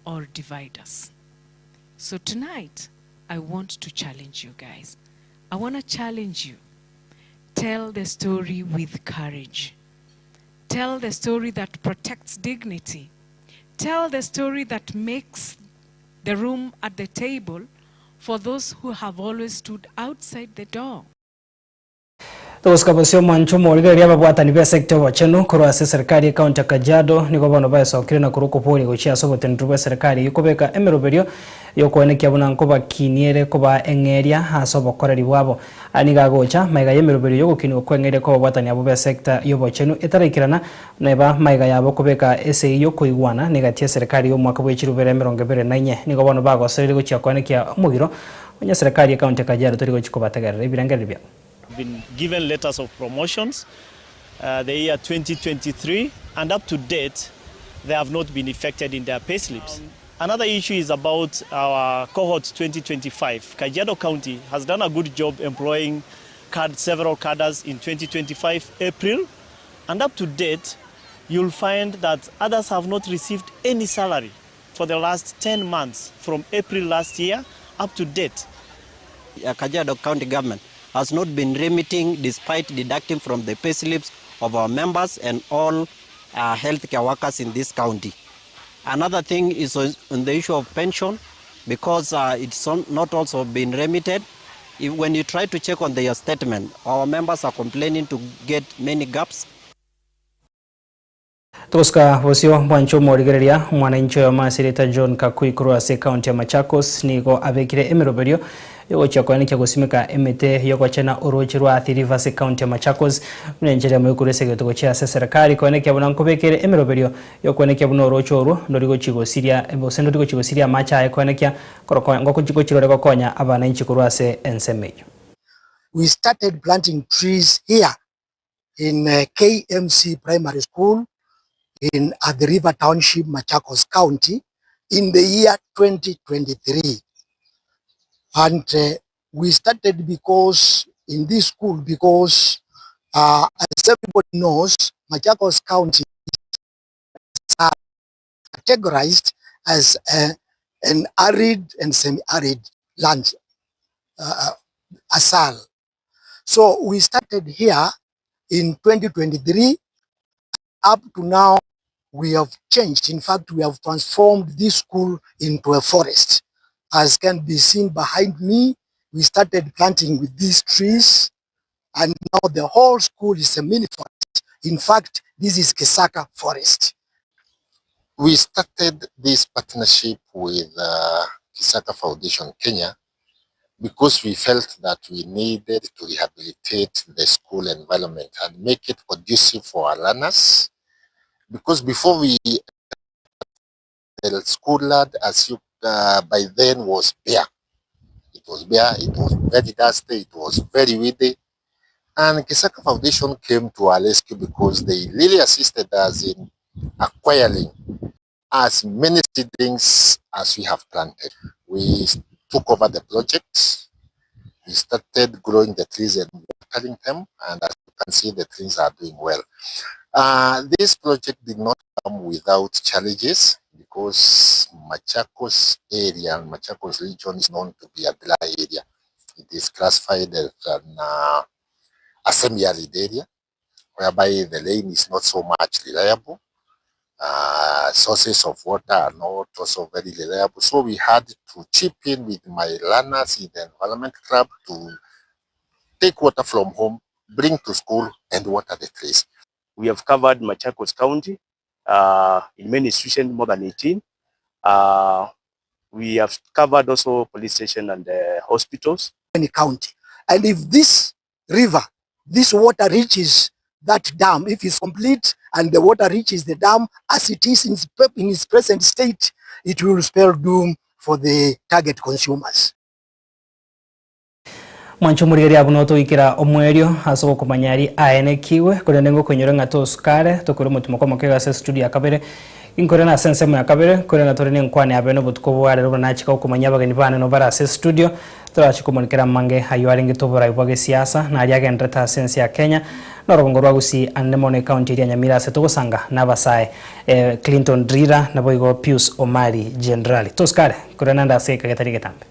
or divide us. So tonight, I want to challenge you guys. I want to challenge you. Tell the story with courage. Tell the story that protects dignity. Tell the story that makes the room at the table for those who have always stood outside the door. Tugusikabasio manchu morigeria ababwatani bya sector wachenu kurwase serikali county Kajiado niko bano bayasokire na kuruko poli guchia sobotendru bya serikali yukobeka emeroberio yokonekia buna nkoba kiniere koba engeria hasobo koreri wabo aniga gocha maiga yemeroberio yokokini kwengeria ko babwatani abo bya sector yobochenu etarikirana neba maiga yabo kobeka ese yokoigwana negatia serikali yo mwaka bwechirubere 2024 niko bano bagoserire guchia konekia mugiro onya serikali county Kajiado tori gochikobategerera ibirangere bya been given letters of promotions the year 2023 and up to date they have not been effected in their payslips. Another issue is about our cohort 2025. Kajiado County has done a good job employing several cadres in 2025 April, and up to date you'll find that others have not received any salary for the last 10 months from April last year up to date. Kajiado County government has not been remitting despite deducting from the payslips of our members and all healthcare workers in this county. Another thing is on the issue of pension, because it's not also been remitted. When you try to check on their statement, our members are complaining to get many gaps. Tuska wasio mwancho morigeria mwananchi wa Masirita John Kakui kurwase county ya Machakos niko abekire emeroberio yogocha kwanika gusimika emete yogochena orochirwa athirivase county ya Machakos mwenjere mukurese gitego cha serikali kwanika buna nkobekere emeroberio yokwanika buna orocho oro ndorigo chigosiria ebosendo ndigo chigosiria macha ay kwanika koroko ngoko chigochirore gokonya abananchi kurwase ensemeyo. We started planting trees here in KMC Primary School in the River Township, Machakos County, in the year 2023. And we started because in this school, because as everybody knows, Machakos County is categorized as an arid and semi-arid land, ASAL. So we started here in 2023. Up to now, we have changed. In fact, we have transformed this school into a forest. As can be seen behind me, we started planting with these trees, and now the whole school is a mini forest. In fact, this is Kisaka Forest. We started this partnership with Kisaka Foundation Kenya because we felt that we needed to rehabilitate the school environment and make it conducive for our learners. Because before the school land, as you by then was bare. It was bare, it was very dusty, it was very windy. And Kisaka Foundation came to our rescue because they really assisted us in acquiring as many seedlings as we have planted. We took over the project. We started growing the trees and watering them, and as you can see, the trees are doing well. This project did not come without challenges because Machakos area and Machakos region is known to be a dry area. It is classified as a semi-arid area, whereby the rain is not so much reliable. Sources of water are not also very reliable. So we had to chip in with my learners in the Environment Club to take water from home, bring to school, and water the trees. We have covered Machakos County in many institutions, more than 18. We have covered also police station and hospitals. Any county. And if this river, this water reaches that dam, if it's complete and the water reaches the dam as it is in its present state, it will spell doom for the target consumers. Mwanchumurigeri abunoto ikira omwerio asobo kumanyari aenekiwe kurenengo kwenyora ngato sukare tokuru mutumo kwa mokega se studio akabere inkorena sensemo yakabere korena torene nkwane abeno butuko rero banachika kumanya bagani bana no bara se studio turachikomonikera mange haywaringe tobora ibwage siasa na aliaga ndreta sense ya Kenya norobongo rwagusi anemone county ya Nyamira se togosanga nabasae Clinton Drira na boigo Pius Omari general toskare korena ndase kagetari getambe.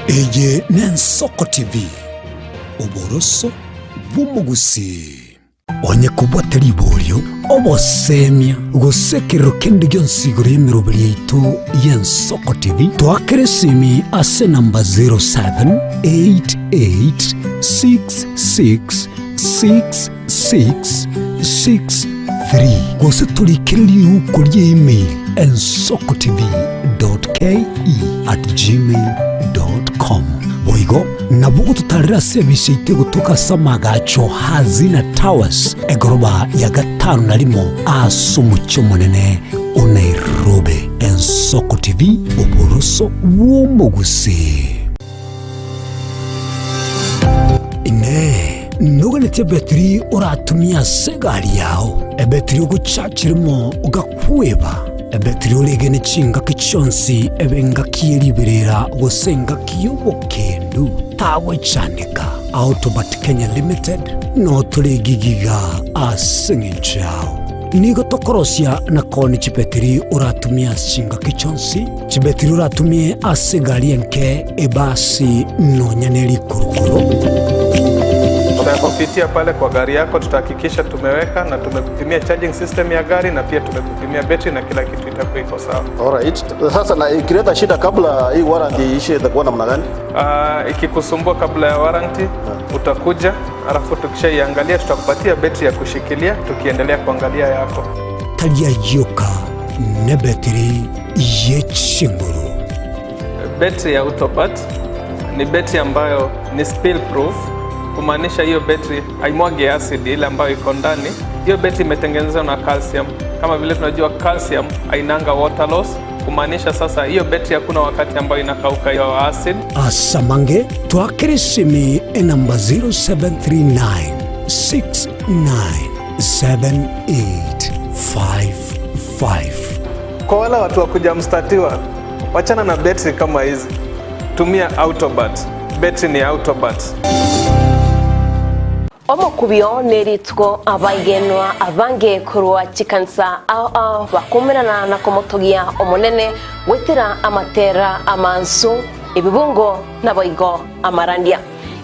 Eye Nensoko TV oboroso bumugusi onye kuboteri ibolyo obosemia gusekero kendi gyonsiguro y'emirobiri yaitu y'Ensoko TV twakeresimi ase namba 0788666663 gose tulikiriri ukuri email ensokotv.ke@gmail.com boigo nabugo tutarira service itego tukasamaga hazina towers egoroba ya gatanu narimo asumucyo munene Nairobi. Ensoko TV oboroso w'umugusi ine nuganete betri oratumia segari yao ebetri ugucakirimo ugakweba ebetri olegene chinga kichonsi ebenga kieliberera gosenga kiyobokendu tawe chanika Autobat Kenya Limited no tulegigiga asingichao nigo tokorosia na koni chibetri uratumia chinga kichonsi chibetri uratumie asegari enke ebasi no nyaneli kurukuru. Tunapopitia pale kwa gari yako tutahakikisha tumeweka na tumekupimia charging system ya gari na pia tumekupimia battery na kila kitu itakuwa iko sawa. Alright. Sasa na ikileta shida kabla hii warranty ishe itakuwa namna gani? Ikikusumbua kabla ya warranty utakuja, alafu tukishaiangalia tutakupatia battery ya kushikilia tukiendelea kuangalia yako. Talia yoka ne battery yechinguru. Battery ya Autobat ni battery ambayo ni spill proof. Kumaanisha hiyo battery haimwagi acid ile ambayo iko ndani. Hiyo battery imetengenezwa na calcium. Kama vile tunajua calcium hainanga water loss. Kumaanisha sasa hiyo battery hakuna wakati ambayo inakauka hiyo acid. Asamange twakeresimi namba 0739697855. Kwa wale watu wakuja mstatiwa, wachana na battery kama hizi. Tumia Autobat. Battery ni Autobat. Omukubyo neritwo abagenwa abange kurwa chikansa ao bakumirana na komotogia omonene wetira amatera amansu ibibungo na boigo amarandia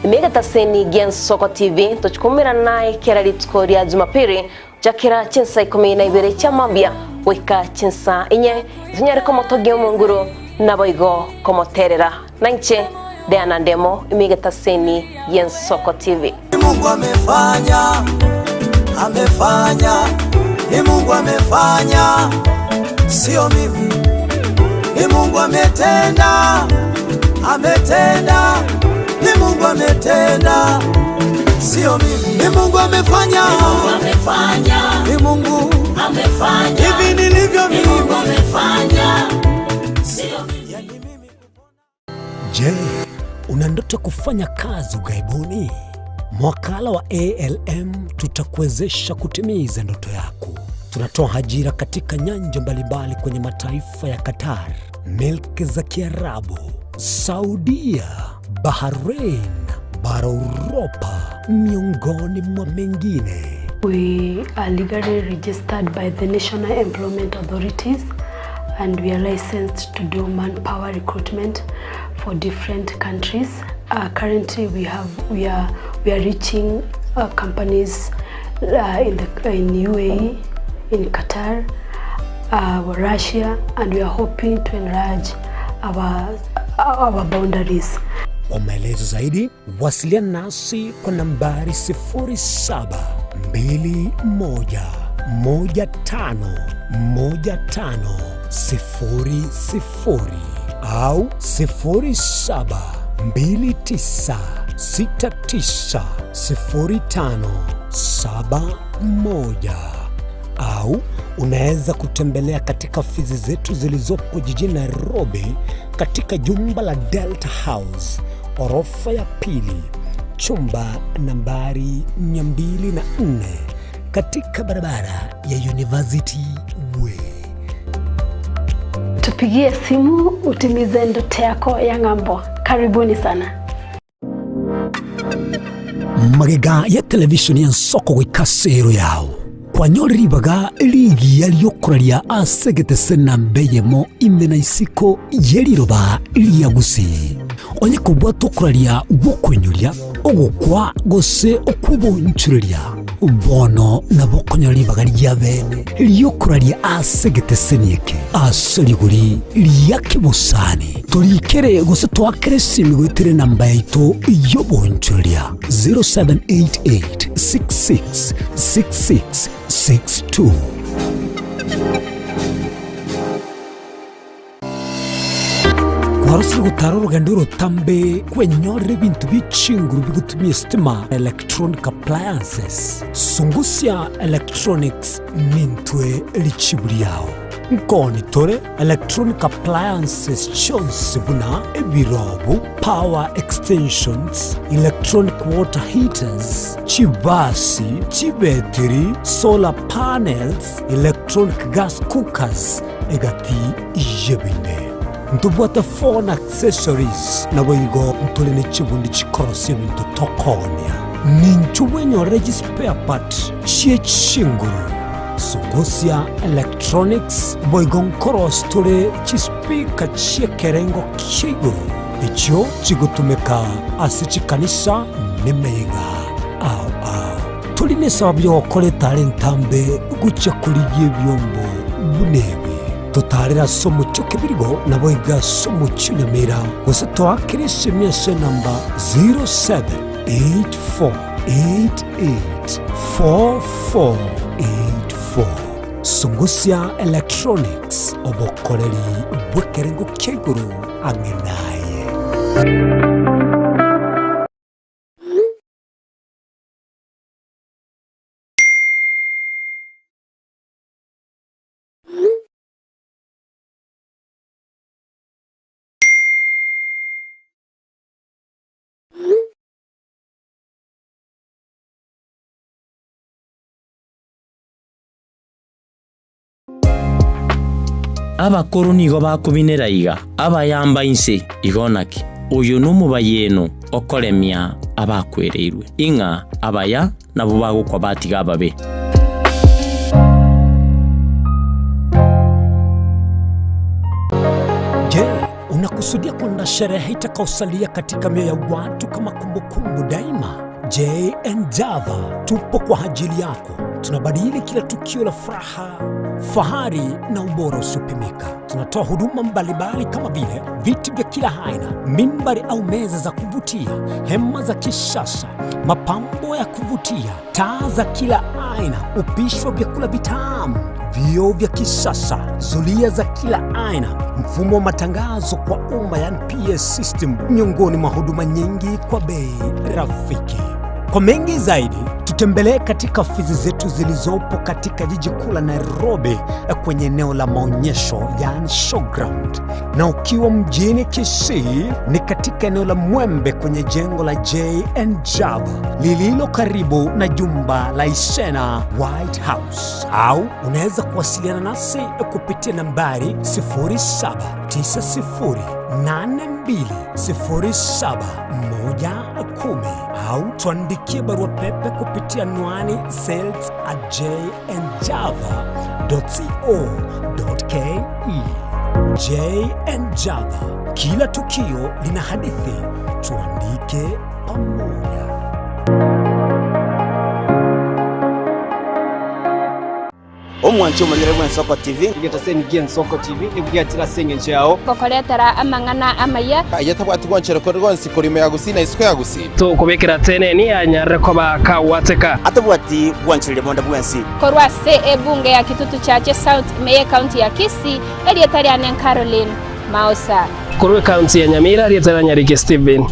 imegata seni Ensoko TV tuchikumirana kera ritwo rya Jumapili jakira chinsa 12 cha mambia weka chinsa inye zinyare komotogia munguru na boigo komoterera nanche Diana Ndemo imegata seni Ensoko TV. Mungu amefanya, ni Mungu amefanya, sio mimi. Ni Mungu ametenda, ni Mungu ametenda, sio mimi. Ni Mungu amefanya, ni Mungu amefanya. Hivi nilivyo mimi, Mungu amefanya, sio mimi. Je, una ndoto kufanya kazi ughaibuni? Mwakala wa ALM tutakuwezesha kutimiza ndoto yako. Tunatoa ajira katika nyanja mbalimbali kwenye mataifa ya Qatar, Milki za Kiarabu, Saudia, Bahrain, bara Europa, miongoni mwa mengine. We are legally registered by the National Employment Authorities and we are licensed to do manpower recruitment for different countries. Currently we are reaching companies in UAE, in Qatar, Russia, and we are hoping to enlarge our boundaries. Kwa maelezo zaidi, wasiliana nasi kwa nambari 0721151500 au 0729690571 au unaweza kutembelea katika ofisi zetu zilizopo jijini Nairobi katika jumba la Delta House, orofa ya pili, chumba nambari 204 katika barabara ya University Way. Tupigie simu utimize ndoto yako ya ng'ambo. Karibuni sana. Magega ya televisheni ya Nsoko gwikasero yao kwanyoribaga ligi yaliyokuraria asegete senambeyemo imena isiko yeriroba liyagusi onye kubwa tukuraria gukwenyuria ogukwa gose okubonchuria bono nabokonyoribaga lyabene liyokuraria asegete senieke asoriguri liyakibusani tulikere gose twakere simigwitire namba yaito yobonchuria 0788666662. Kwarusiri gutara urugendo rutambe kwenyorera ibintu bicinguru bigutumye stima electronic appliances. Sungusya Electronics nintwe lichiburi yao. Nkoni tore electronic appliances chonse buna ebirobu, power extensions, electronic water heaters, chibasi, chibetiri, solar panels, electronic gas cookers, egati ijebine. Ntubwata phone accessories na boigo ntulene chibundi chikorosi bintu tokonya. Ninchubwenyo spare part chie chinguru. Sungusya Electronics boigon koros tule chispika chie kerengo kiguru. Icho chigutumeka asichikanisa nemega. Tuline sabyo okole talentambe gucha kuligie byombo bunebe. Tutarira somo chokebirigo na boiga somo chinemera. Gose twakirisi miese namba 0784884484. Sungusya Electronics obokoreri bwekerengo keguru angenaye. Abakuru nigo bakubinera iga abayamba inse igonaki uyu numubayeno okoremia abakwereirwe inga abaya nabo bagukwa batiga babe. Je, unakusudia kwenda sherehe itakayosalia katika mioyo ya watu kama kumbukumbu daima? J&Java tupo kwa ajili yako. Tunabadili kila tukio la furaha, fahari na ubora usiopimika. Tunatoa huduma mbalimbali kama vile viti vya kila aina, mimbari au meza za kuvutia, hema za kisasa, mapambo ya kuvutia, taa za kila aina, upishi wa vyakula vitamu, vioo vya kisasa, zulia za kila aina, mfumo wa matangazo kwa umma yani PS system, miongoni mwa huduma nyingi kwa bei rafiki. Kwa mengi zaidi, tutembelee katika ofisi zetu zilizopo katika jiji kuu la Nairobi kwenye eneo la maonyesho yani showground, na ukiwa mjini Kisii ni katika eneo la Mwembe kwenye jengo la J&Java lililo karibu na jumba la Isena White House, au unaweza kuwasiliana nasi kupitia nambari 07920710 au tuandikie barua pepe kupitia anwani sales@jnjava.co.ke. J&Java, kila tukio lina hadithi, tuandike pamoja. Omwancho mugere Nsoko TV ngeta sengi Nsoko TV nibwatira senge nchao kokoretera amangana amaya ayatabwati gwanchero ko rwonsi kurime yagusina isiko yagusina to kubekera tene ni anyare ko bakawateka atabwati gwanchire bonda bwensi korwa ebunge ya kitutu chache South Meye County ya Kisii elietari anen Caroline Mausa korwe county ya Nyamira elietari Nyarige Steven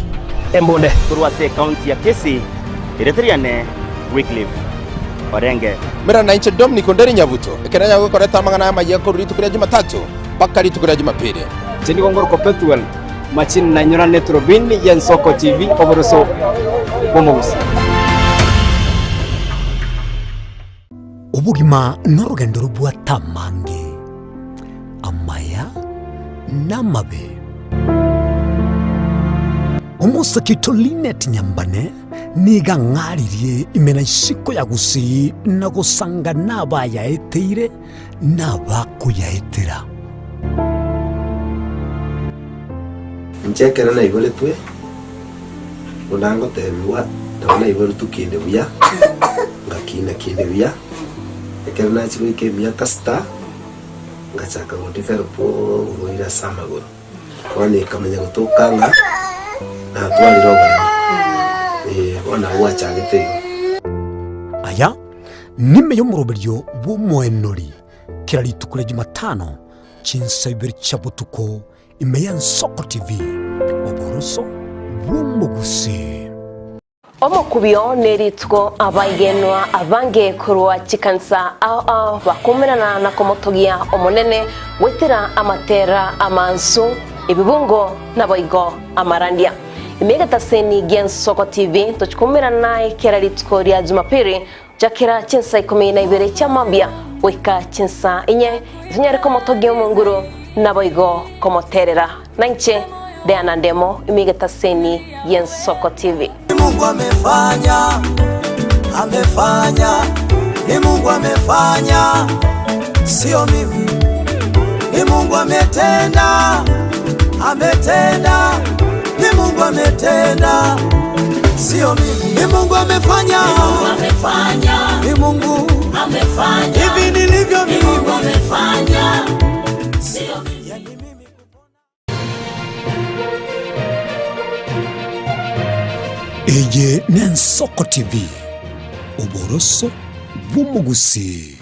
Embonde korwa county ya Kisii elietari ane Wycliffe Orenge mera na inche Dominic Onderi Nyabuto ekeranya gukoreta amangana y'amagiye ko ritu kuri Jumatatu bakari tukuri Jumapili tindi gongoro ko Petuel machine na nyora netrobin ya Nsoko TV oboroso bomugusa ubugima n'urugendo rubwatamange amaya n'amabe umusakito Linet Nyambane niga ngaririe imena isiko ya Gusii na gusanga nabayaeteire nabakuyaetera nchekera na ibole twe undango tebiwa tona ibole tukinde buya ngakina kinde buya ekera na chiro ikemia kasta ngachaka ngondifero po ngoira samagoro kwani kamenya gutokanga na twaliro wana wachagete aya nime yo muroberyo bumwenori kiraritukure Jumatano chinsabiri chabutuko imeya Nsoko TV oboroso bumugusi omukubyo neritwo abayenwa abange kurwa chikansa ao bakumirana na komotogia omonene wetira amatera amansu ibibungo naboigo amarandia imegata seni Nsoko TV tuchikumira naye kiraritwo rya Jumapili jakira chinsa 12 chamambia weka chinsa inye zinyare komotogia munguru naboigo komoterera nanche Diana Ndemo imegata seni Nsoko TV. Mungu amefanya ni Mungu amefanya, sio mimi. Ni Mungu ametenda ni Mungu ametenda, sio mimi. Ni Mungu amefanya ni Mungu amefanya, hivi nilivyo mimi. Ni Mungu amefanya, sio mimi. Eye Nsoko TV oboroso bumugusi.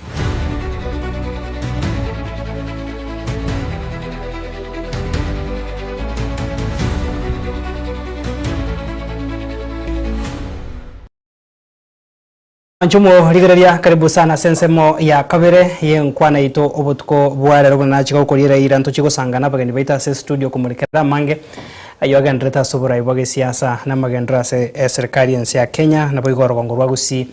Anchumo rigararia karibu sana sensemo ya kabere yenkwana ito obutuko bware rubona chiko korira iranto chiko sangana bageni baita se studio komulikira mange ayoga ndreta sobora ibage siasa na magendra se serikali ya Kenya na boigoro ngorwa gusi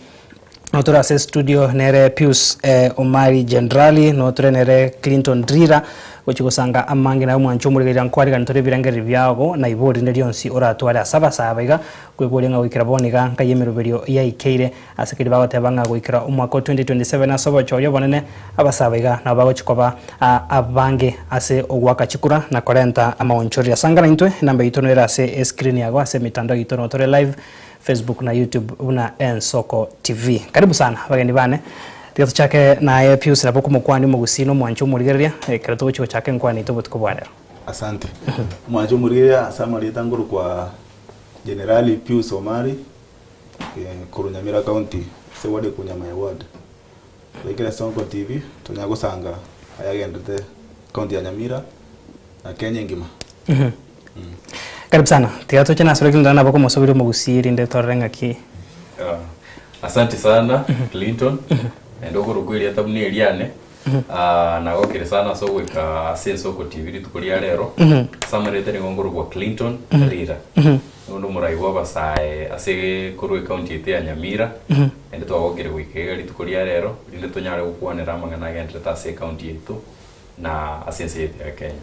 notora se studio nere Pius Omari Generali notora nere Clinton Drira uchiko sanga amangi na mwanchumo rigararia nkwari kanitore birangeri byago na ibori ndionsi oratwara sabasabaiga kwebolenga wikira boniga kayemeroberio ya ikeire asekiri bagatebanga gwikira umwaka 2027 asobo choyo bonene abasabaiga na bagochikoba abange ase ogwaka chikura na korenta amaonchoria sangana intwe namba itonera ase screen yago ase mitandao itono tore live Facebook na YouTube una Nsoko TV. Karibu sana bageni bane tigato chake na Pius na boko mukwani mugusino mwancho murigeria kirato chiko chake nkwani to butko bwana. Asante. Mwancho murigeria samari tanguru kwa Generali Pius Omari Nyamira County se wade kunyamaya ward. Lekera Nsoko TV tunyago sanga ayagendete county ya Nyamira na Kenya ngima. Karibu sana. Tigato chana sura kinda na boko musubiri mugusiri nde torenga ki. Asante sana Clinton. Ndoko rukwiri atabuni eliane. Na gokire sana so weka Sensoko TV tukulia lero. Samarete ni ngongoro kwa Clinton Rira. Ndo muraiwa basae ase kurwe county ite ya Nyamira. Ende twagokire gwikega tukulia lero. Inde tonyare gukwanira mangana gendre tase county yetu na asense ya Kenya.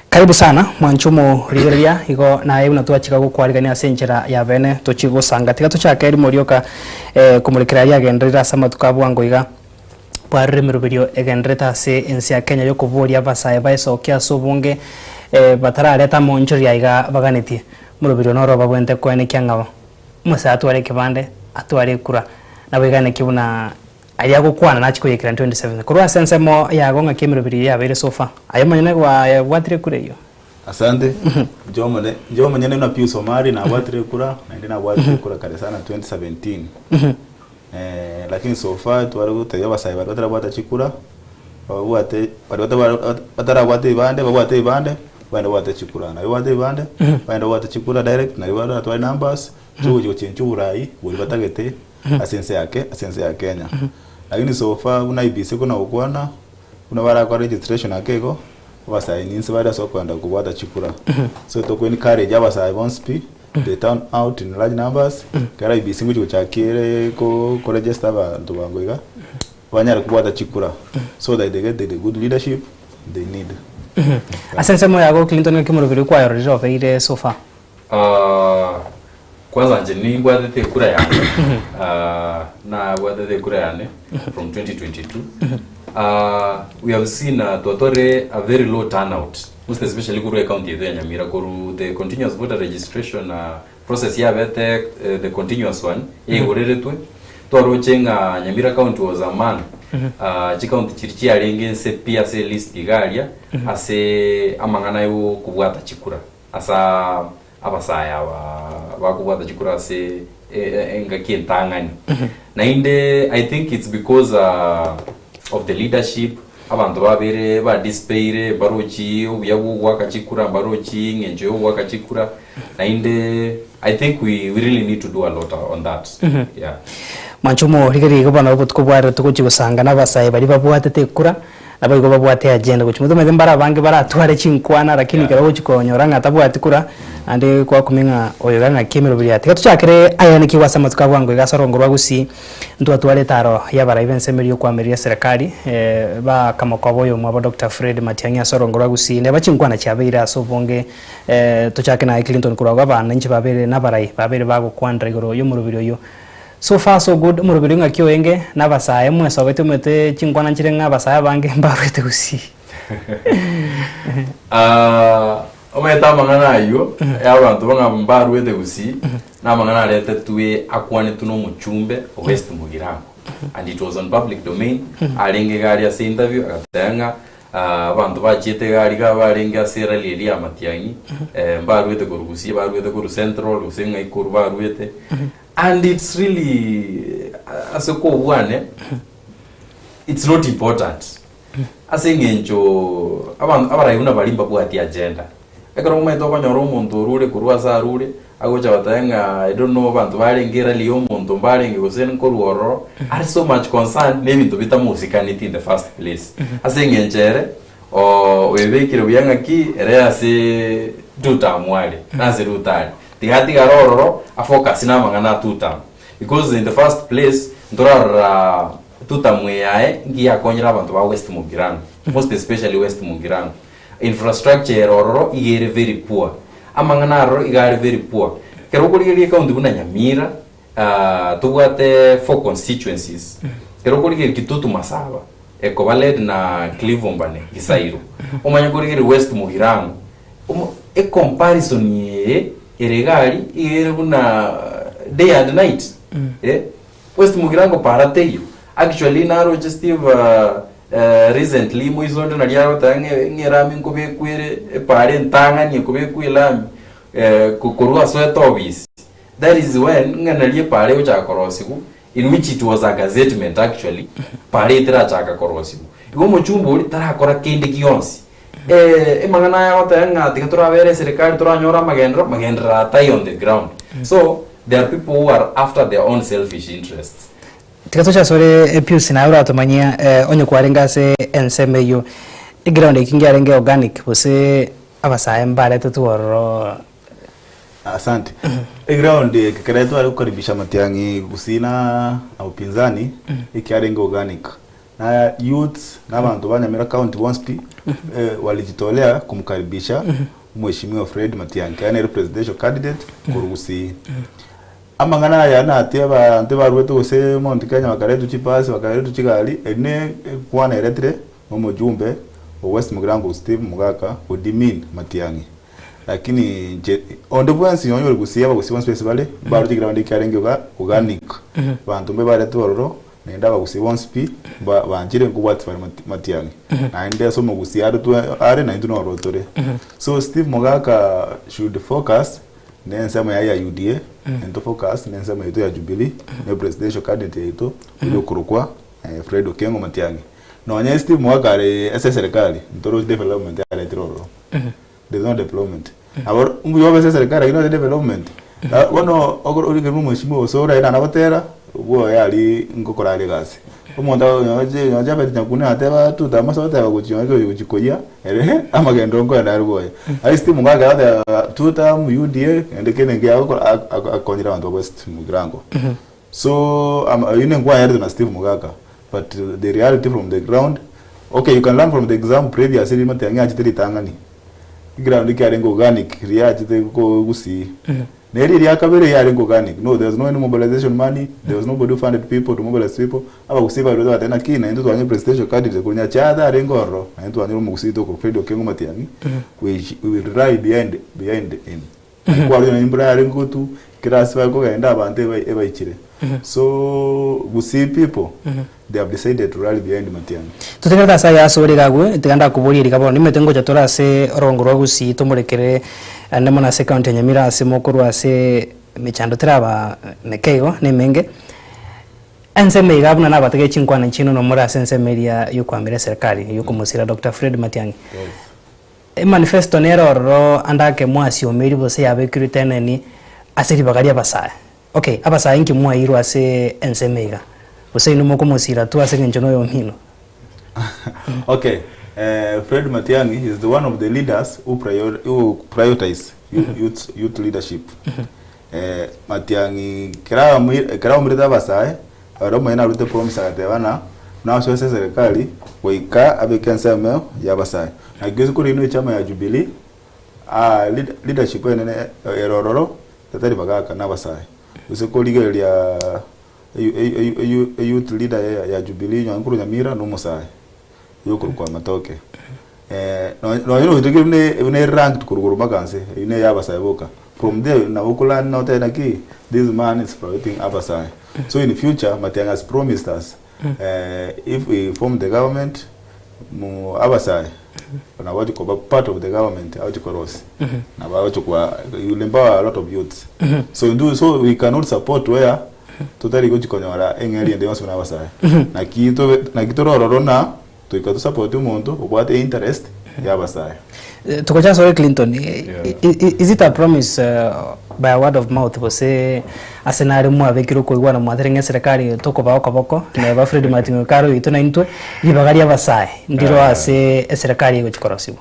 Karibu sana mwanchumo rigeria igo na yuna twachika gukwarigania asenjera ya bene tuchigo sanga tiga tuchaka eri morioka kumulikira ya gendrera sama tukabwango iga bwarre mirubirio egendreta se ensi ya Kenya yo kuvuria basaye baiso kya subunge batara leta monjori iga baganeti murubirio noro babwente kwene kyangaba musa atware kibande atware kura na bigane kibuna alia gukwana na chikoyekira 27 kurwa sense mo yagonga kemirubiri ya bere sofa ayo manyene wa watire kure yo. Asante. Jomo nyene na Pius Omari na watire kura na ndina watire kura kare sana 2017. Lakini so far twari gutaya basaye bari batara chikura babwate bande bande wate chikura na wate bande bande wate chikura direct na wate atwa numbers chuo chenchurai buri batagete asense ya Kenya. Lakini so far una IBC kuna ukwana kuna bara kwa registration akego basaye ninse bada so kwanda kubata chikura. So to kweni encourage abasaye bonspi they turn out in large numbers kara IBC ngucho chakire ko register abantu bangoiga banyara kubata chikura so that they get the good leadership they need. Asense mo yago Clinton kimurubiri kwa yorero veire so far. Kwanza nje ni bwadete kura yane na bwadete kura yane from 2022 we have seen tuatore a very low turnout most especially kuru county ya Nyamira kuru the continuous voter registration process ya bete the continuous one yegoreretwe twarochenga Nyamira county was a man county chirichi alenge se pia se list igalia ase amangana yo kubwata chikura asa abasaya bakubwata chikura se engakientangani na inde I think it's because of the leadership abantu babere ba dispaire barochi ubuyagu wakachikura barochi ngenjo wakachikura na inde I think we really need to do a lot on that. Yeah. Manchumo rigeri go bana obutko bware tukugusanga nabasaye bari babwatete kura abayigo babwate agenda guchimudo meze mbara bange baratware chinkwana lakini karawo chikonyora ngatabwate kura ande kwa kumenga oyogana kemero biri ati tuchakire ayane kiwasama tukabwango igasorongorwa gusi ndu atware taro yabara ivense meriyo kwa meria serikali ba kama kwa boyo mwa Dr. Fred Matiang'i asorongorwa gusi ne bachinkwana chabira asobonge tuchake na Clinton kuragwa bana nchi babere nabarai babere bago kwandra igoro yo murubiro yo. So far so good murubiri ngakyo enge nabasaye mweso bete mwete chinkwana nchirenga basaye bange mbarwete gusi. Ometa mangana ayo y'abantu bangabambarwete gusi na mangana lete tuwe akwane tuno muchumbe West Mugirango and it was on public domain alenge gari ase interview agatanga abantu bachite gari gabarenge asera lili ya Matiang'i mbarwete kurugusi barwete kuru central usenga ikuru barwete and it's really asoko bwane it's not important asengencho abantu abarayuna balimba bwati agenda ekero mweto konyoro omuntu rure kurwasa rure agocha batanga I don't know abantu barengera liyo omuntu barenge gosen koruoro are so much concerned nebintu bitamusikanity in the first place asengenchere o webekire buyanga ki ere ase tutamwale nase rutali tigati garororo afocus na mangana tutam because in the first place ndorara tutamwe yae ngia konyera abantu ba West Mugirango most especially West Mugirango infrastructure ororo igere very poor amangana ro igare very poor kero kuri county buna Nyamira tubwate 4 constituencies kero kuri Kitutu Masaba Ekovaled na Cleveland Gisairo omanya kuri West Mugirango e comparison ye eregali igere buna day and night West Mugirango parateyo actually naro Steve recently muizondo na liaro tange ngerami ngobe kwere pare ntanga ni ngobe kwilami kukurwa sweat obvious that is when nganalie pare ucha korosiku in which it was a gazettement actually pare tira chaka korosiku igo muchumbo uri tara kora kende kionsi mangana ya watanga tikatura vere serikali tura nyora magendra tai on the ground so there are people who are after their own selfish interests. Tikatocha sore Pius na ura tumanyia onye kwarenga se enseme yo ground ikingia renge organic bose abasaye mbale tutuoro. Asante. Ground kikeretu ali kukaribisha Matiang'i kusina na upinzani ikiarenga organic. Na youth na bantu banyamira county Wonspi walijitolea kumkaribisha Mheshimiwa Fred Matiang'i kana presidential candidate kurugusi. Amangana ya na ateba antebarwetu gose Mount Kenya bakaretu chipasi bakaretu chigali ene kwana eretre omujumbe wa West Mugirango Steve Mugaka odimin Matiang'i. Lakini onde bwansi yonyo gusiya bagusiba space bale baro chigira bandi karenge organic. Bantu mbe baretu ororo nenda bagusiba Wonspi banjire kuwatsa Matiang'i. Na ende so mugusiya tu are na ntuno orotore. So Steve Mugaka should focus nensema ya UDA ento focus nensema yetu ya Jubilee ne presidential candidate yetu ndio kurukwa Fred Okengo Matiang'i no nya Steve Mugaka ese serikali ntoro development ya retroro there's no development abor umbuyo bese serikali ino development wono ogoro uri mu mheshimiwa osora ina nabotera ubwo yali ngokora legasi umuntu nyoje beti nyakune ateba tutamasote baguchikoya erehe amagendo ngo ndaruboye ari Steve Mugaka tutam UDA ndekene ngiako akonyira abantu West Mugirango so yine ngwa yari na Steve Mugaka but the reality from the ground okay you can learn from the exam previous ili Matiang'i achitiri tangani ground ikarengo organic riachite ko gusi neri ya kabere ya rengo organic no there's no any mobilization money there was nobody who funded people to mobilize people aba gusiba rodo atena kina ndo twanye presidential candidate kunya chada rengoro na ndo twanye mugusito ko Fred Okengo Matiang'i we will ride behind him kwa ryo nimbra rengo tu kirasi bako gaenda abante ebaikire so gusi people they have decided to rally behind Matiang'i tutegereza saya asore gagwe tiganda kuburiri kabone nimetengo chatora se rongoro gusi tumurekere ndamona se county Nyamira se mukuru ase michando tiraba nekego nemenge enseme igabuna nabatege chinkwana chino no mura sensemeria yukwamira serikali yukumusira Dr. Fred Matiang'i manifesto neroro andake mwasi omeri bose yabekiri teneni asiri bagaria basaye okay abasaye nki mwairo ase ensemeiga bose ino kumusira tu ase njono yo mhino okay Fred Matiang'i is the one of the leaders who prioritize youth leadership. Matiang'i kira umrita basaye romo ina rute promise atebana na so serikali waika abekensa meo ya basaye na gizo kuri ino chama ya Jubilee leadership ene erororo tatari bagaka na basaye usiko ligeria youth leader ya Jubilee nyankuru Nyamira no musaye yoko kwa matoke no yino itegene une ranked kuruguru maganse ine yabasaye boka from there na ukula no tena ki this man is promoting abasaye so in the future Matiang'i has promised us if we form the government mu abasaye na waje kwa part of the government out cross na waje kwa you empower a lot of youths so we cannot support where totally go chikonyora engeli ndio wasuna abasaye na kitororo na to support umuntu ubwate interest yabasaye tukocha sore Clinton is it a promise by a word of mouth bose asenari mu abekiro ko igwana mu atrenga serikali toko ba okoboko na ba Fred Matiang'i karo itona intwe libagari abasaye ndiro ase serikali go chikorosibo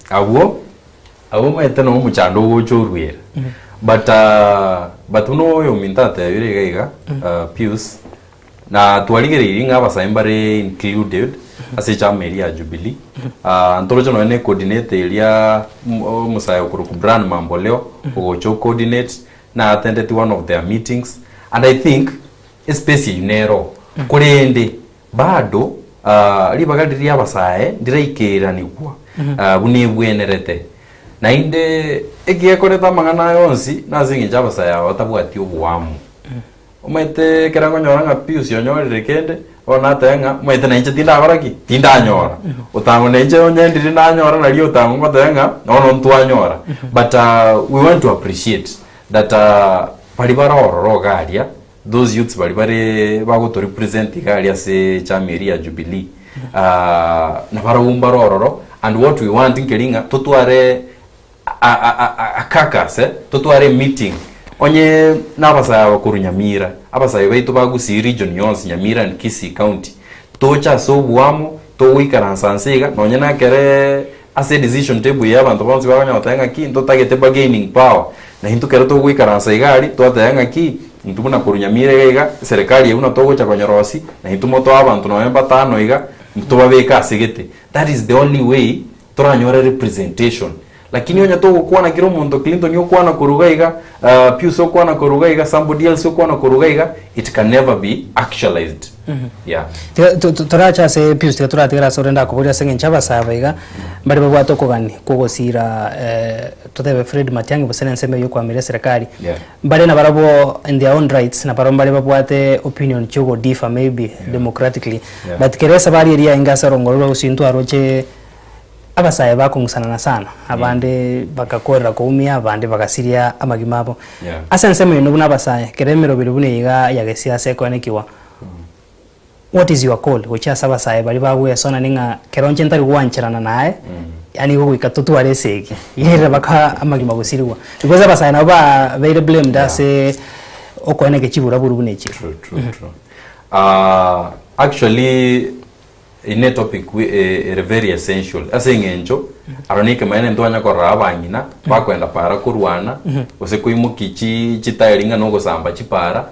abo mwete no muchando go chorwera but uno yo mintate birega Pius na tualigereri ngabasaye mbare included ase chama ya Jubilee antolojo no ene coordinate elia musayo ku brand mamboleo ogocho coordinate na attended one of their meetings and I think especially nero kurende bado libagadiri abasaye ndiraikera nikwa bunebwenerete na inde egiyekoreta mangana yonsi nazingi abasaye atabwati obwamu umete kerango nyoranga Pius yonyorere kende ona tenga mwete na inche tinda baraki tinda nyora utango na inche onyendiri na nyora na liyo utango ngotenga ono ntua nyora but we want to appreciate that palibara ororo galia those youths balibare bago to represent galia se chameri ya Jubilee na barumba ororo and what we want inkelinga tutware akakas tutware meeting onye n'abasaya bakuru Nyamira abasaya baitu bagusi region yonse Nyamira and Kisii county tocha so buamo to wikaransansega nonye nakere ase decision table y'abantu bonse bakanyotanga ki ntotagete bargaining power na hintu kero to wikaransa gari to atanga ki ntubuna kuru Nyamira iga serikali yeuna to gocha konyorosi na hintu moto abantu no embatano iga mtubabeka asegete. That is the only way toranyora representation. Lakini onya to kuwa na kiro muntu Clinton yo kuwa na kurugaiga Pius yo kuwa na kurugaiga somebody else yo kuwa na kurugaiga, it can never be actualized. Yeah. Turacha se Pius turatigara sorenda kuburia sengen chaba sabaiga bari babwato kogani kugosira totebe Fred Matiang'i busene nseme yo kwamira serikali. Bari na barabo in their own rights na baromba babwate opinion chugo differ maybe democratically. But keresa bari area ingasa rongorwa usintu aroche abasaye bakungusana sana abande bakakorera kuumia abande bakasiria amagimabo asa nseme no bunabasaye keremero birubune yiga yagesia sekonekiwa. What is your call which asabasaye bali bagwe sona ninga keronche ntari gwanchirana nae yani go ikatutu aresegi yere baka amagima gusiriwa because abasaye nabo ba very blamed ase okoneke kibura burubune ki. True. Actually in a topic very essential ase ngenjo aronike maene ndoanya korra abanyina bakwenda para kurwana ose kuimukichi chitairinga no gusamba chipara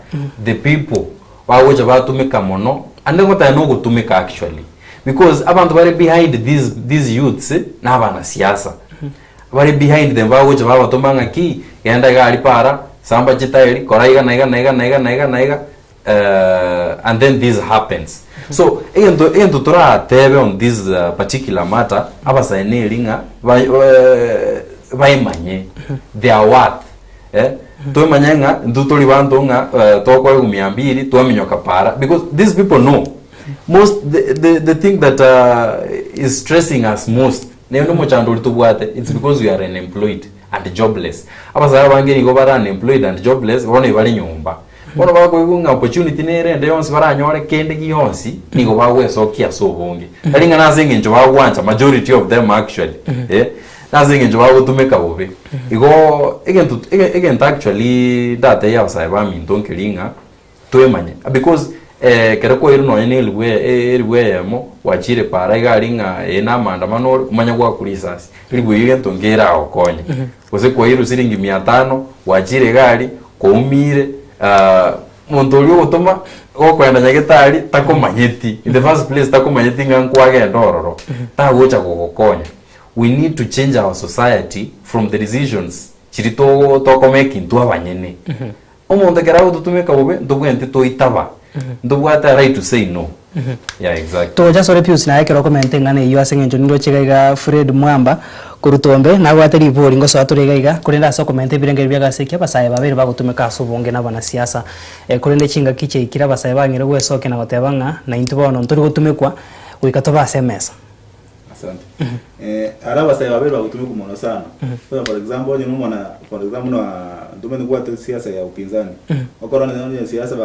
the people bawoje batumika mono ande gota no gutumika actually because abantu bari behind these youths na abana siasa bari behind them bawoje babatumanga ki yenda gali para samba chitairi koraiga naiga and then this happens. So endo tora tebe on this particular matter abasaine ringa baimanye their worth to manyanga ndutori bantu nga to kwa 200 to aminyoka para because these people know most the thing that is stressing us most neno mochando litubwate it's because we are unemployed and jobless abasaya bangeni go bara unemployed and jobless bone bali nyumba bono bakwibunga opportunity nerende yonse baranyore kende giyonsi nigo bagwesokia sobonge alinga nazinge njo bagwancha majority of them actually nazinge njo bagutumeka bobe igo again actually data ya basaya baminto nkilinga twemanye because kereko iruno ene elwe mo wachire para igalinga ena maandamano manya kwa kulisasi ilibwe ile ntongera okonye kose kwa iru siringi 500 wachire gari koumire muntu uri gutuma gokwenda nyagetari takomanyeti in the first place takomanyeti ngankwage ndororo tagocha gogokonya. We need to change our society from the decisions chirito tokomeki ntu abanyene omuntu keraho tutumeka bobe ndubwente toitaba ndubwata right to say no. Yeah, exactly. To just Pius na yake recommend ngane iyo asengenjo ndiro chigaiga Fred Mwamba kurutombe na gwate ribori ngo so aturega kurenda so comment birenge byagasekia basaye babere bagutumeka sobonge nabana siasa kurende chinga kiche ikira basaye bangire gwesoke na gotebanga na intu bono nturi gutumekwa wikatoba SMS. Asante. Ara basaye babere bagutumeka kumono sana. For example ni mwana na ndume ni kwa siasa ya upinzani. Okora na siasa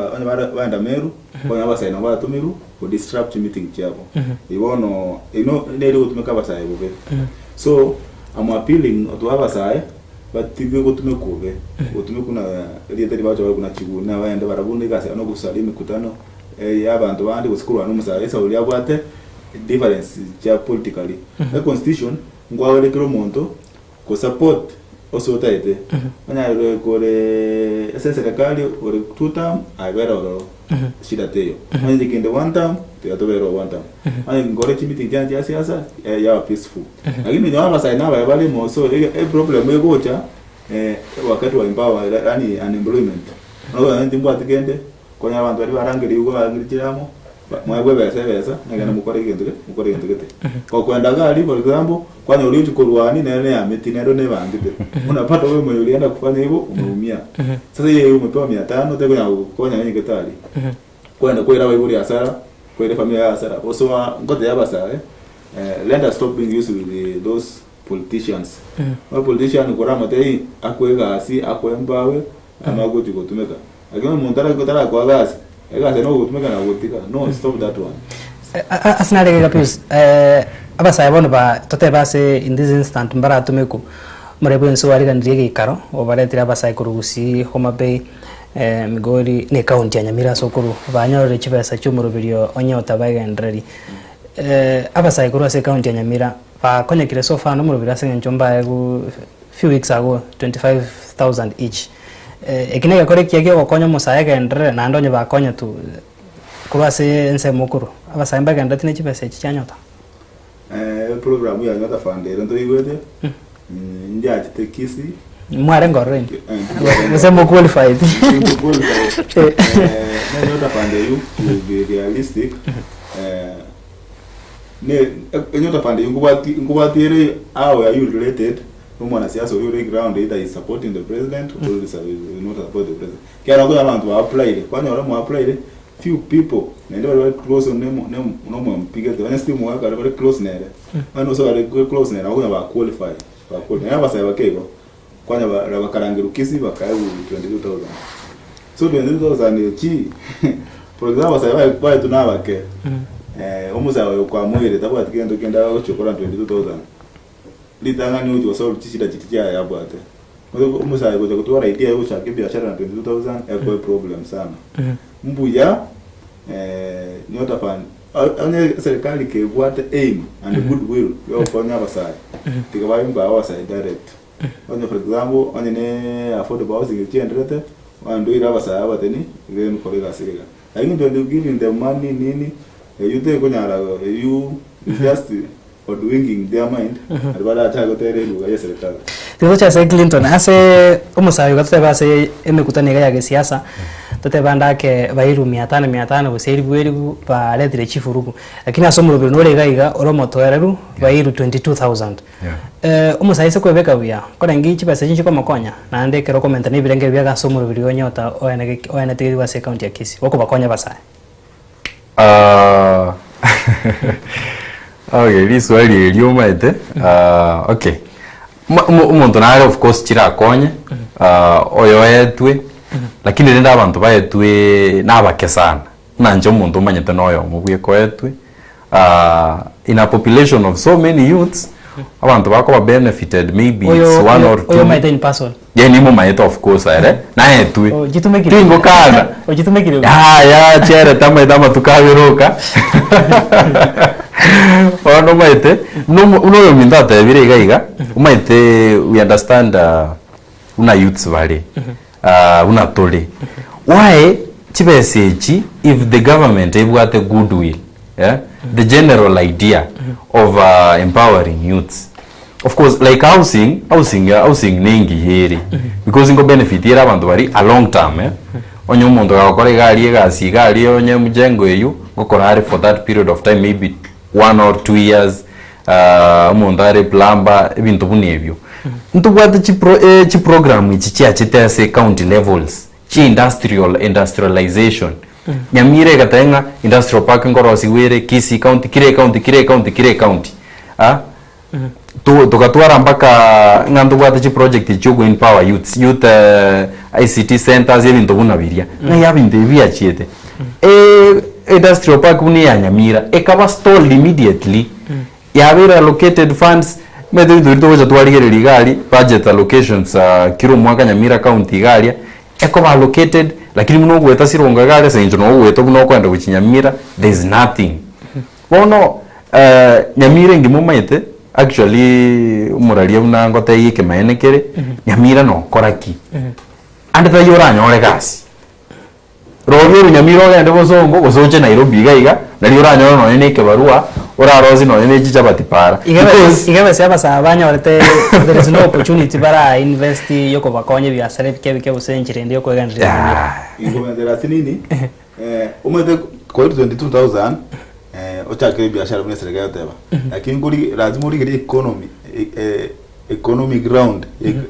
baenda Meru kwa basaye na batumiru ku disrupt meeting chabo. Iwono neri gutumeka basaye bobe. So I'm appealing to abasaya but TV gutumekuve gutumekuna lieteri bacho kuna chigu na baende barabunde gase no gusali mikutano y'abantu bandi gusikuru no musaya esa uli abwate difference ja politically the constitution ngwawele kiro monto ko support also taite anya kore serikali ore 2 term aibera oro shida teyo anya dikinde 1 term tuyatobero 1 term anya ngore chimiti janja siasa ya peaceful lakini nyo abasaya na bali mo so a problem egocha wakati wa empower yani unemployment no ndimbo atigende konya abantu bari barangiri ugo bangiramo mwagwe besa ngana mukore gendere gete ko kwenda gari for example kwani uli tukurwani nene ya miti nero ne bangite unapata wewe mwenye ulienda kufanya hivyo umeumia sasa yeye umepewa 500 teko ya konya yenye getari kwenda kwera wewe uli hasara kwenda familia ya hasara also ngote ya basa let us stop being used with those politicians politician kora matei akwega asi akwembawe amago tikotumeka lakini muntara kotara kwa gasi egase no gutumeka na gutika no stop that one. Asinale Pius abasaya bono ba tote base in this instant mbara tumeko murebo nso wari kandirie gikaro obaretira abasai kurugusi Homa Bay Migori ne county ya Nyamira sokuru banyorore chibesa cyumurubirio onyota bagendereri abasai kuru ase county ya Nyamira bakonyekire so far no murubira senye njomba egu few weeks ago 25,000 each ekinega kore kiage gokonya musaya gendere na ndonye bakonya tu kurase nse mukuru abasai bagendere tine chibesa cyanyota program ya nyota fund ndo igwete ndia chitekisi mware ngoreni msemo qualified nyota fund you to be realistic ne nyota fund ngubati how are you related umwana siasa uri ground either is supporting the president or is not support the president kana kuna abantu apply kwani wale mu apply few people ndio wale close no mpige the honest mu waka wale close nere ano so wale close nere akuna ba qualify basa bakego kwani bakarangira ukisi bakaye 22,000 so 22,000 chi for example basa ba tunabake umuza kwa mwere tabwa tikendo kenda ochokora 22,000 litanga ni ujo so tichida chitia ya bwate umuza goja kutwara idea yo chake biashara na 22,000 eko problem sana mbuya nyota fan ane serikali ke bwate aim and goodwill yo fanya basai tikabaye mbawa sai direct onye for example onye ne affordable housing chiendrete ando ira basai abateni then kolega sirega lakini ndio giving the money nini you take kunyara you just for doing their mind alibala achago tere luga ya serikali Tizo cha Sai Clinton ase umusayo gateba se emekutani ga ya siasa totebanda ke bairu 500 buseri bweri ba letire chifuruku lakini asomo rubiro nore gaiga oromoto ereru bairu 22,000 umusayo se kwebeka bya kora ngichi base chinchi kwa makonya na ndeke recommend ni birenge bya asomo rubiro nyota oene tege wa se county ya Kisii wako bakonya basai okay, this wali eliumaite okay umuntu nawe of course chirakonye oyo etwe lakini nenda abantu baetwe nabake sana nanje umuntu umanyete noyo mubwiye ko etwe in a population of so many youths abantu bako ba benefited maybe it's one or two oyo maite in person ni mo maite of course na etwe jitumekire tingo kana jitumekire ya chere tama tukabiruka ono maite uno minda tebire gaiga umaite we understand una youths vale una tole why chibesechi if the government got a goodwill the general idea of empowering youths of course like housing ningi here because ingo benefit era abantu bari a long term onye umuntu akore gari onye mujengo eyu gokorare for that period of time maybe 1 or 2 years umuntu ari plumber ibintu bunebyo ntubwate chi program ichi chiachitese county levels chi industrialization Nyamira gatenga industrial park ngorosi were Kisii county kire county tukatwara mpaka ngandubwate chi project ichugo empower youth ICT centers ebintu bunabiria na yabinde biachete industrial park buni ya Nyamira ekaba stalled immediately yabira allocated funds medo ndurito twarigerera igari budget allocations kiro mwaka Nyamira county garia ekoba allocated lakini muno gweta sironga gare senjo no gweto muno kwenda guchinyamira there is nothing bono Nyamira ngimumaite actually umuraria unango tayike maenekere Nyamira no koraki ande tayora nyore gasi Robiru Nyamira ogende bosongo gosoche Nairobi gaiga nari uranyora no nene ke barua urarozi no nene chicha batipara igebe se abasa banyorete there is no opportunity bara invest yoko bakonye biasare bike busenjire ndiyo kweganjira ingomendera tinini umete kwa 22,000 ochakire biashara bune serikali yoteba lakini nguri lazima urigire economic ground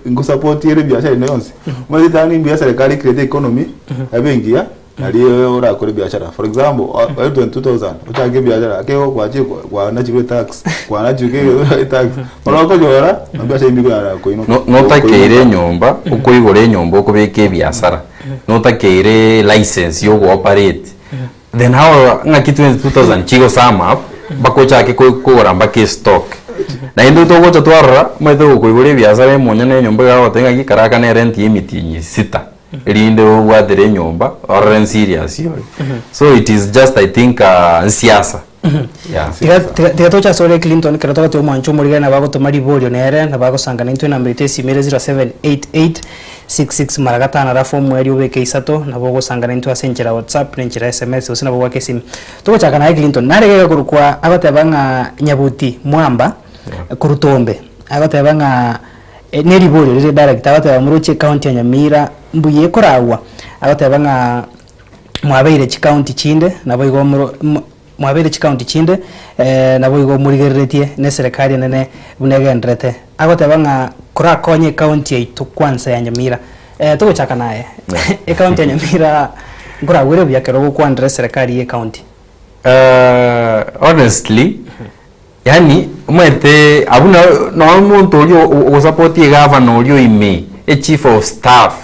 ingo support yere biashara inonse umete tani biashara serikali create economy abengia aliyo ora kore biashara for example 22,000 ochage biashara akego kwaje kwa nachiwe tax kwa nachiwe tax marako jora biashara imbigara ko ino notakere nyomba uko igore nyomba uko beke biashara notakere license yo operate then how ngaki 22,000 chigo sum up bako chake ko ramba ke stock na indu to gocha twarra maitho kuigure biashara imwe ne nyumba ga gotenga gikaraka ne rent yimitinyi 6 rinde wadire nyumba or serious yo. So it is just I think siasa. Tiga tocha sore Clinton kiratoka tu mwancho muri na bago tomari borio nere na bago sangana into number itesi 078866 maragata na rafu mweri ubeke isato na bago sangana into asenjera WhatsApp nenjera SMS usina bago kesim to chaka na Clinton narega kurukwa abatabanga nyabuti mwamba kurutombe abatabanga neri borio rire direct abatabanga muruche county ya Nyamira mbuye korawa abatabanga mwabeire county chinde na bago mwabere county chinde nabo igo murigeretie ne serikali nene bunegendrete agotabanga kora konye county yitu kwanza ya Nyamira tuko chaka naye county ya Nyamira ngora wire byakero gukwandre serikali ye county honestly yani mwete abuna no muntu oli o support ye governor oli ime a chief of staff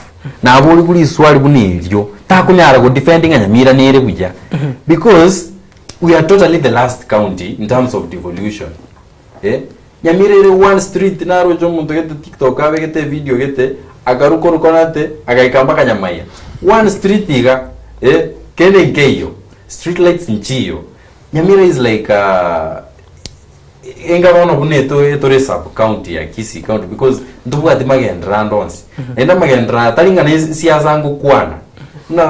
na abuli kuli swali buniryo takunyara go defending Nyamira nere buja because we are totally the last county in terms of devolution. Nyamira ile one street naro jo muntu gete TikTok abe gete video gete agaruko rukonate agaikamba Kanyamaya. One street iga kene ngeyo street lights nchiyo. Nyamira is like enga wana buneto etore sub county ya Kisii county because ndubu ati magendra ndonsi. Enda magendra talinga na siasa ngo kwana. Na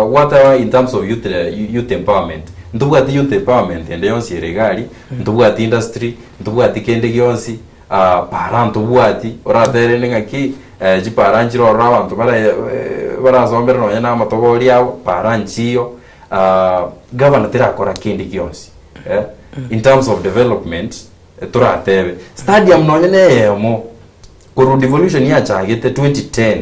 whatever in terms of youth empowerment. Ndubu ati youth empowerment ende yonsi regali, ndubu ati industry, ndubu ati kende yonsi para ndubu ati oratere ngaki jiparanjiro orabantu bara zombera no yana matogori yao paranjio governor tera akora kende yonsi in terms of development turatebe stadium no nyene yemo kuru devolution ya chagete 2010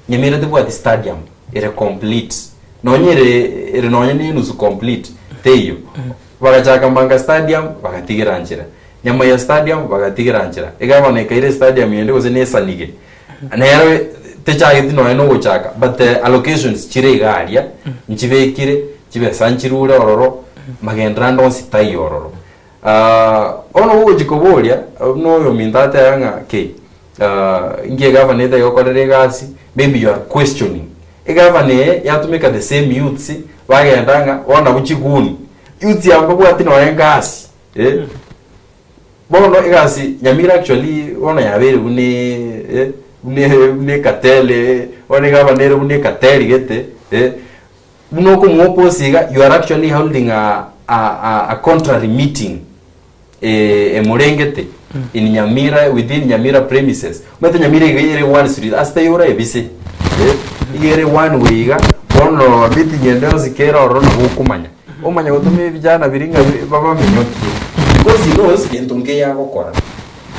Nyamira ndubu ati stadium ere complete no nyere no nyene nusu complete teyo bagachaka mbanga stadium bagatigira njira Nyamaya stadium bagatigira njira igabone kaire stadium yende gozene sanige na yaro techagiti no eno gochaka but the allocations chire garia nchibekire chibe sanchirure ororo magendra ndonsi tayororo ono ugikobolia no yo mindate yanga ke ngie governor da yokorere gasi maybe you are questioning governor yatumika the same youths bagendanga ona buchiguni youths yamba bwati no engasi bono egasi Nyamira actually ona yabere une katele ona governor une katele gete buno ko mwoposiga you are actually holding a contrary meeting murengete in Nyamira within Nyamira premises mete Nyamira igere one street asta yora ebise igere one wiga bono biti nyendeo zikera orona hukumanya omanya gutume vijana biringa baba minyoki because he knows entonge ya gukora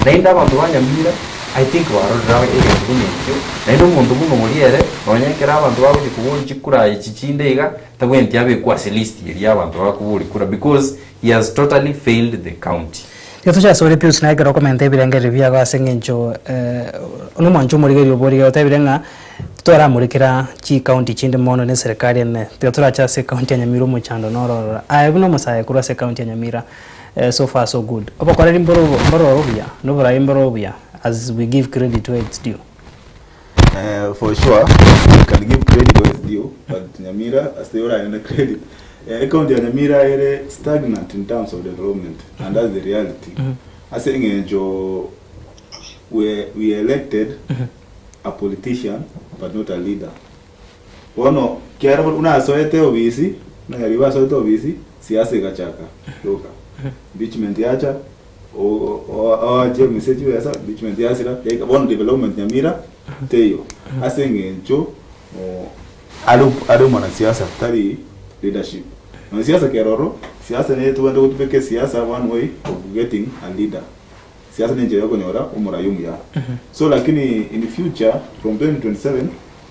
nainda abantu banyamira I think warora ege kunekyo nainda umuntu buno muriere nonyekera abantu babuji kubunji kura ichinde iga tagwenti abe kwa list ya abantu bakuburi kura because he has totally failed the county. Yatusha sore pius na igaro kommente birenge review ga sengenjo ono mancho murigeri obori ga tabirenga tora murikira chi county chinde mono ne serikali ne tora cha se county ya Nyamira mu chando nororo ayebuno masaya kura se county ya Nyamira so far so good opo kwa mboro bia no bora mboro bia as we give credit to its due. For sure we can give credit to its due but Nyamira as they are in the credit county ya Nyamira ere stagnant in terms of development and that's the reality. I say enjo we elected a politician but not a leader. Ono kiara una soete obisi na yariwa soete obisi siasa ikachaka toka impeachment yacha o je message yasa impeachment yasira like one development Nyamira teyo asenge enjo alo mwana siasa tari leadership na siasa keroro siasa ne tuende kutupeke siasa one way of getting a leader siasa ni njia yako nyora umurayumu ya so lakini in the future from 2027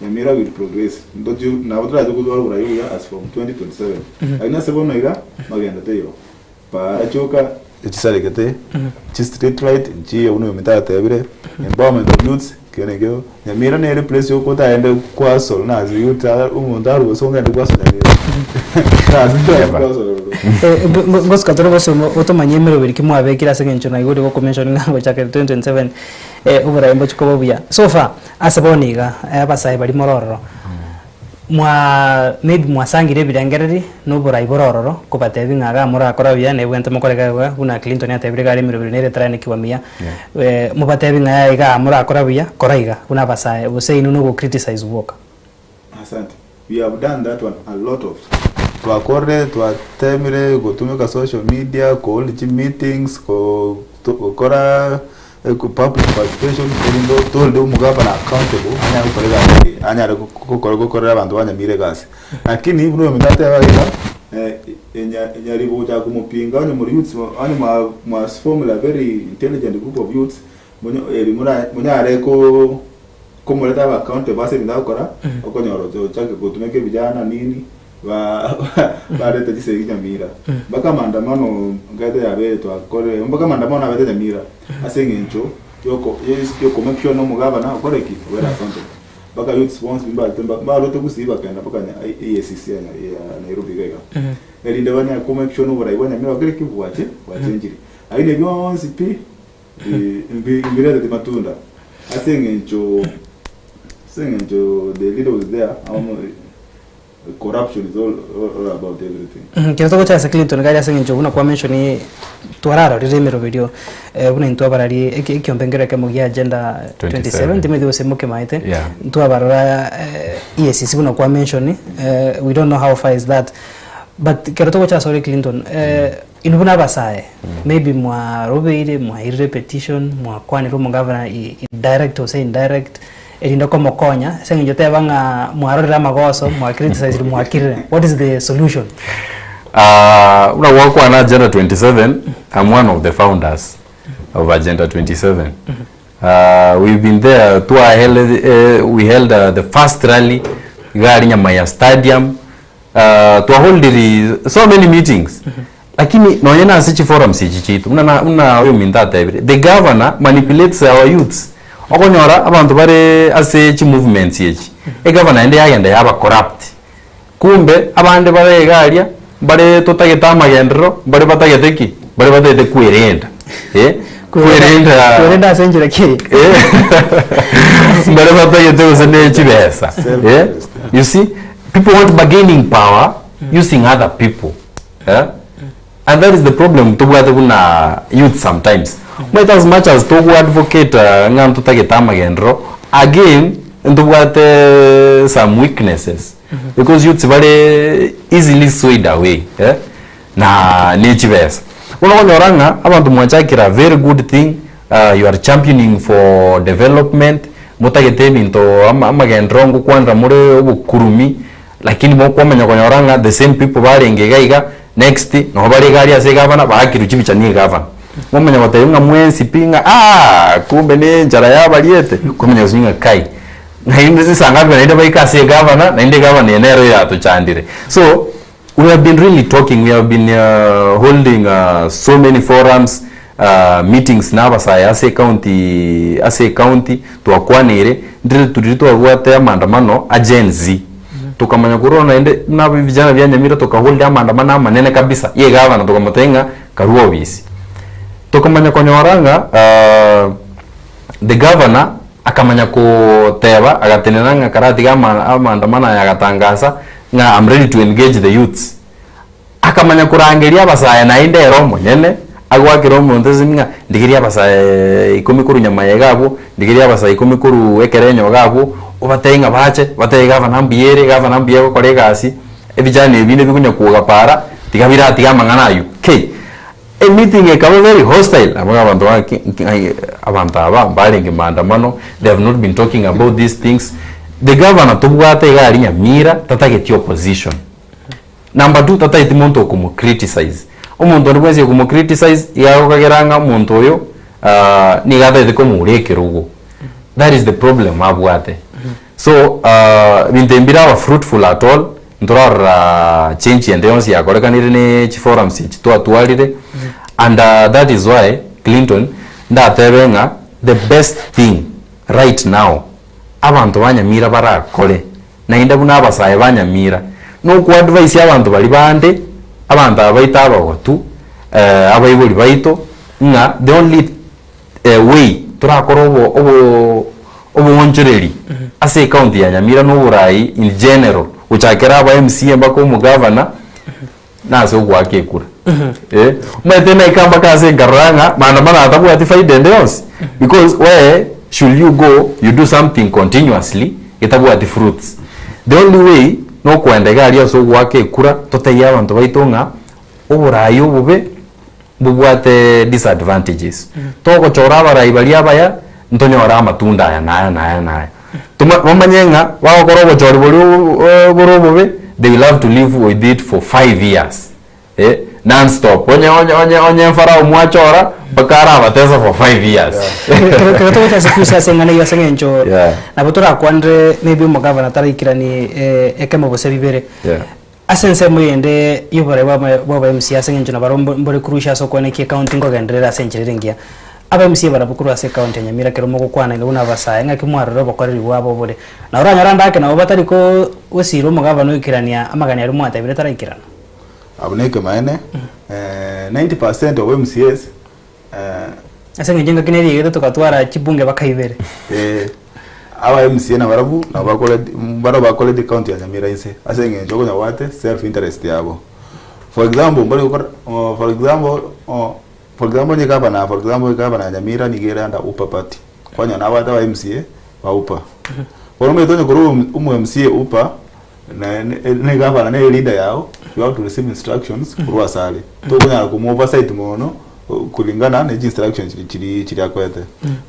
Nyamira will progress ndoju na watra kuzwa umurayu ya as from 2027 aina sebono iga magenda teyo pa achoka echisale kete chi street light nchi uno mitata tebire empowerment of youths kionekyo Nyamira ne replace yo kota ende kwa sol na ziyuta umundaru songa ende kwa sol Nyamira ngoska toro goso otomanyemero biri kimwa bekira segencho na iguri go convention ngango chake 2027 ubura imbo chiko buya so far asaboniga abasai bari mororo maybe mwasangire birengereri nubura ibororo kubatebi ngaga mura akora bya ne bwente mukorega una Clinton atebire gari 2023 kiwamia mubatebi ngaga iga mura akora bya koraiga una basai usei nuno go criticize work. Asante. We have done that one a lot of twakore twatemire gutumika social media ko meetings ko kora public participation told umugabana accountable anya gukorera abantu banyamire gasi lakini ibno mindate yabaga nyaribo cha kumupinga onye muri youths onye ma formula very intelligent group of youths munyare ko kumuleta accountable base ndakora okonyoro chake gutumeke vijana nini bareta jise Nyamira baka maandamano ngade yabe twakore baka maandamano abete Nyamira asengencho yoko make sure no mugabana akore ki wera asante baka youth sponsor bimba temba barote kusiba kenda baka EACC ya Nairobi gega elinde banya ko make sure no bora ibona Nyamira akore ki wache njiri aine byonsi pi imbira de matunda asengencho the leader was there corruption is all about everything. Kero toko cha Clinton gari asengencho una kwa mention ni twararo riremero video una intwabarari ekyombengera ke mugia agenda 27 timedi osemuke maite ntwabarara EACC una kwa mention we don't know how far is that but kero toko cha sorry Clinton inubuna basae maybe mwa robeire mwa repetition mwa kwani rumo governor direct or say indirect elindo como konya sengenjo tebanga mwarorera magoso mwa criticize mwakire what is the solution una work on agenda 27 I'm one of the founders of agenda 27 we've been there to we held the first rally gari Nyamaya stadium to hold so many meetings lakini noyena sichi forum sichi chitu una oyo mindata the governor manipulates our youths okonyora abantu bare ase chi movements yechi governor ende yagenda yaba corrupt kumbe abande bare garia bare totageta magendro bare batageteki bare batete kuerenda kuerenda senjira ki bare batagete usene chibesa you see people want bargaining power using other people and that is the problem to kuna youth sometimes but as much as to advocate ngam to target amagendro again into some weaknesses because youth very easily swayed away na nichibesa unaonyoranga abantu mwachakira very good thing you are championing for development mutagete binto amagendro ngukwanra muri obukurumi lakini mokwamenya konyoranga the same people barengegaiga next no bari gari ase gavana bakiru chibichani gavana momenya batayunga mwensi pinga kumbe ne njara yabaliete kumenya usinga kai na inde sanga bana baika ase gavana na inde gavana enero ya tuchandire so we have been really talking we have been holding so many forums meetings na basaya ase county twakwanire ndire turito agwate amandamano agency tukamanya kurona ende na vijana vya Nyamira tukahold amandamano manene kabisa ye gavana tukamutenga karuo obisi tukamanya konyoranga the governor akamanya kuteba agatenenanga karati kama amandamano yagatangaza nga I'm ready to engage the youths akamanya kurangeria basaya na inde romo nyene agwakiro muntu zinga ndigiria basaya 10 kuru Nyamaya gabo ndigiria basaya 10 kuru ekerenyo gabo ubatenga bache batega gavana mbiye ko kolegasi ebijane bine bikunya kuga para tigabira tigamangana yu a meeting ekaba very hostile abantu aba balinge maandamano they have not been talking about these things the governor tubwate gari Nyamira tatageti opposition number 2 tatageti muntu okumu criticize umuntu ndwese okumu criticize yagokageranga umuntu oyo ni gatete komurekerugo that is the problem abwate so bintembira wa fruitful at all ndora change and yonsi yakorekanire ne chi forums chitwa tualire and that is why Clinton ndatebenga the best thing right now abantu banyamira barakore nainde buna abasaye banyamira no ku advice abantu bali bande abantu abaita abagotu abayibuli baito nga the only way turakora obo wonjoreri ase county ya Nyamira no Burai in general uchakera aba MCA mbako mu governor naso gwake kura mwete na ikamba kaze garanga mana atabu ati faida ndeos because where should you go you do something continuously itabu ati fruits the only way no kwendega ali so gwake kura toteya abantu baitonga Burai obube bubwate disadvantages toko chora Barai bali abaya ntonyora amatunda aya naya tumanyenga wakora bochori borobobe they will have to live with it for 5 years non stop onye mfara umwachora bakara bateza for 5 years kato cha sikusa sengana ya sengencho na botora kwandre maybe umugavana tarikirani ekemo bose bibere asense muyende yubare baba MCA sengencho na barombo mbore kurusha soko ne ki accounting ko gendera senchirengia aba MCA barabukuru ase account ya Nyamira kero moko kwana ile una basa nga kimwarero bakoreri wabo bore na uranya randake na obatari ko wesiro mugavana ukirania amagani ari mwata bire tarikirana abuneke maene 90% of MCAs asenge jenga kineri yeto tukatwara chibunge bakaibere aba MCA na barabu na bakole the county ya Nyamira inse asenge njoko nya wate self interest yabo for example ni gavana Nyamira nigera nda upa party kwanya na wata wa MCA wa upa kwa nome tonyo kuru MCA upa na gavana na leader yao you have to receive instructions kurwa sale to kunya ku oversight mono kulingana na instructions chiri akwete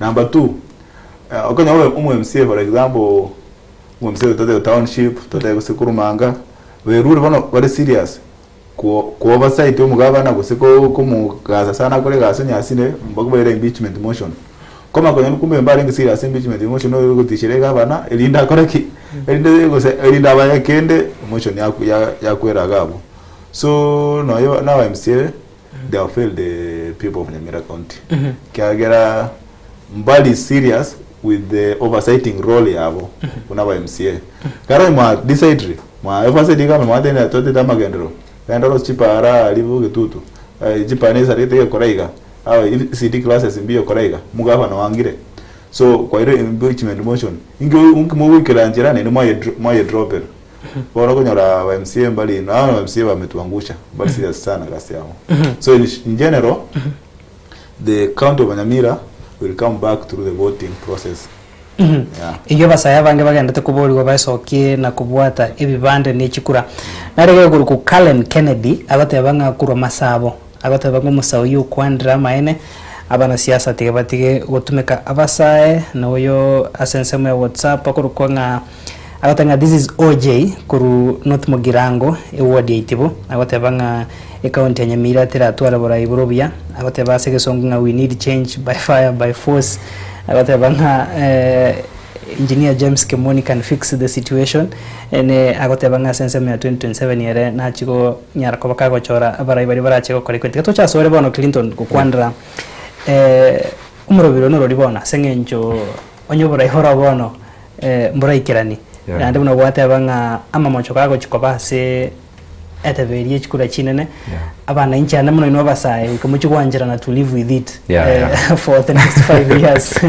number 2 okonya MCA for example MCA tote township tote kusikurumanga we rule bano very serious ku oversight umugavana kusiko kumugaza sana kore gase nyasine mbakubere impeachment motion koma kwenye kumbe mbali ngi serious impeachment motion no gutishire gavana elinda koreki elinda baya kende motion ya kwera gabo so no yo now MCA they have failed the people of Nyamira County kiagera mbali serious with the oversighting role yabo kuna ba MCA karo mwa decide mwa oversight kama mwatene tote tamagendro ndaro chipara alibu gitutu jipanese arite koraiga aw city classes mbio koraiga mugavana wangire so kwa ile impeachment motion ingo unkimu kiranjira ni mwa dropper bora kunyora wa MCA mbali na MCA wametuangusha bali serious sana kasi yao so in general the county of Nyamira will come back through the voting process. Iyo basaya bange bagenda kubori go basokie na kubwata ebibande n'ekikura narege guru ku Kalen Kennedy abate banga kuro masabo abate bango musawo yu kwandra maene abana siasa tigebatige gutumeka abasae na uyo asensemo ya WhatsApp akuru kwanga abatanga this is OJ kuru North Mugirango ewadi itibo abate banga account ya Nyamira teratwara Burai burobia abate basege songa we need change by fire by force abate banga engineer James Kimoni can fix the situation ene agote banga sensema ya 2027 yere na chiko nyara ko bakago chora abarai bari barachiko kore kwete to cha sore bono Clinton kukwandra umurobiro no ribona sengenjo onyoborai hora bono mburai kirani ande buno gwate banga amamocho kago chiko base etaveri chikura chinene abana inchana muno ino basaye kumuchikwanjira na to live with it for the next 5 years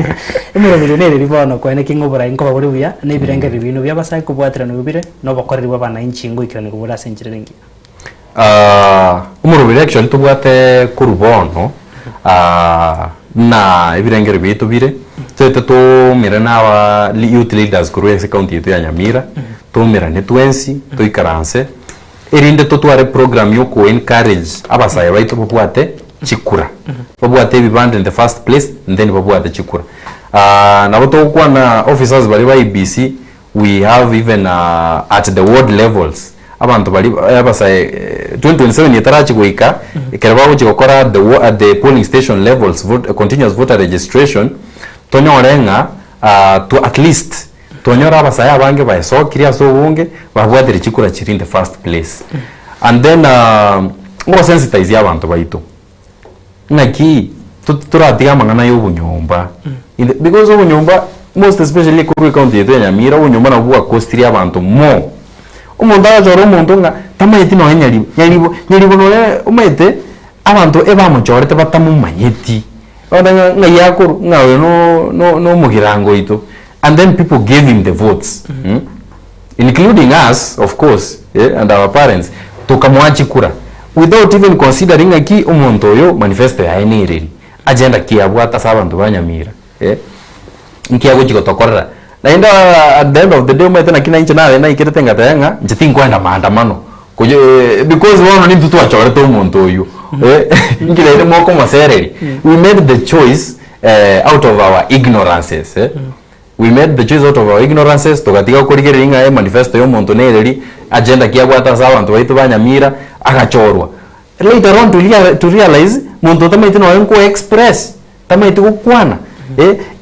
imurobiro nere ribono kwene kingobora inkoba buri buya nebirengere bino byabasaye kubwatira no bibire no bakorerwa abana inchingo ikirane kubura senjire rengi umurobiro actually tubwate kurubono na ibirengere bitu bire tete to mirana wa youth leaders kuruye county yetu ya Nyamira to mirane twensi to ikaranse erinde totware program yo ko encourage abasaye baitu babwate chikura babwate bibande in the first place and then babwate chikura na boto kwa na officers bali ba IBC we have even at the ward levels abantu bali abasaye 2027 yetarachi goika ikeraba chikokora at the polling station levels continuous voter registration tonyorenga to at least tonyora abasaya abange baesokiria so bunge babwatire chikura chiri in the first place and then ngo sensitize abantu baito naki turatiga mangana yo bunyomba because obunyomba most especially kuri county yetu ya Nyamira unyumba na kuwa costri abantu mo umuntu ajoro umuntu nga tamaiti no nyaribo no umete abantu ebamuchorete batamumanyeti onda nga yakuru ngawe no mugirango ito, and then people gave him the votes, including us of course, and our parents tukamwachi kura without even considering aki umuntu oyo manifesto ya eniriri agenda kiabwata sabantu banyamira nkiago chikotokorera na inda at the end of the day umete na kina inche na ikirete ngatanga nchitingwenda maandamano because one need to achorete umuntu oyo ngile moko masereri. We made the choice out of our ignorances, we made the choice out of our ignorances tukatika kurigereringa manifesto yo muntu nereri agenda kiabwata sabantu baitu banyamira agachorwa. Later on to realize muntu tamaiti no enko express tamaiti kukwana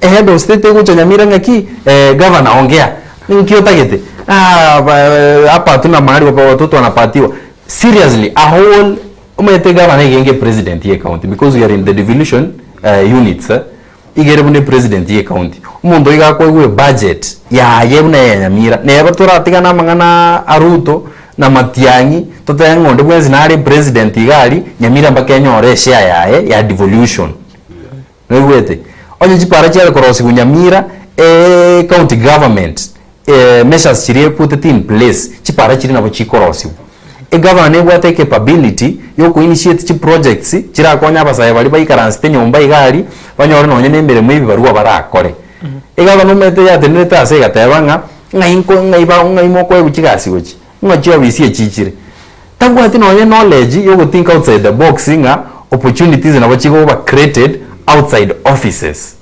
head of state ko Nyamira ngaki governor ongea nikio tagete hapa tuna mahali kwa watoto wanapatiwa. Seriously, a whole umete governor igenge president ye county because we are in the devolution units igere bune president ye county umuntu igakwe budget ya yebuna ya Nyamira neba turatigana mangana aruto na Matiangi totengo nde bwenzi nari president igali Nyamira mpaka nyore share yae ya devolution nwete onye chipara chale korosi kunyamira county government measures chiri put in place chipara chiri nabo chikorosi governor ne bwate capability yo ku initiate chi projects chira konya abasaye bali baikaranste nyumba igali banyore nonye nembere mwibi baruwa barakore governor mete ya teneta ase gatebanga ngaimo kwa buchigasi uchi ngachia bisi chichire tangu ati nonye knowledge yo think outside the box nga opportunities na bachigo ba created outside offices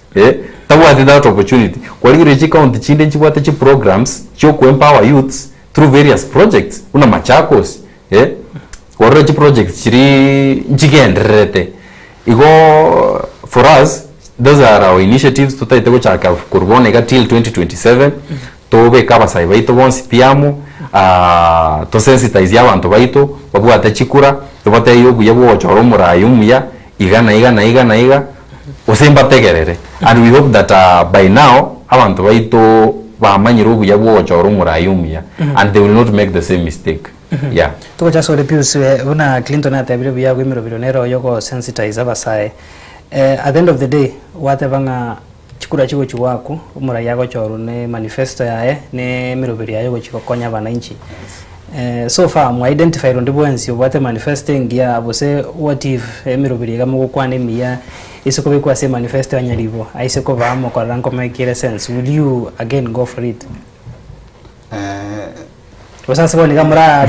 tangu ati that opportunity kwa ligi county chinde chibwate chi programs cho ku empower youths through various projects una Machakos kwa chi projects chiri njigenderete igo for us those are our initiatives tutaite ko chaka kurbone ga till 2027 tobe kaba sai baito bonsi piamu to sensitize abantu baito babwate chikura tobate yo buyabo choro murayumya igana usimba tegerere and we hope that by now abantu baito bamanyira ubuyabo choro murayumya and they will not make the same mistake. Yeah, to just so the pius una Clinton atabire buyago imirobiro nero yoko sensitize abasaye at the end of the day watebanga chikura chigo chiwaku umurayago choro ne manifesto yae ne mirobiri yayo chikokonya bananchi. So far mu identify rondi bwensi obate manifesting ya bose what if mirobiri gamu kwane miya isoko bikwa se manifesto anyalivo aiseko bamo kwa ranko make sense, will you again go for it? Wasasa boni gamra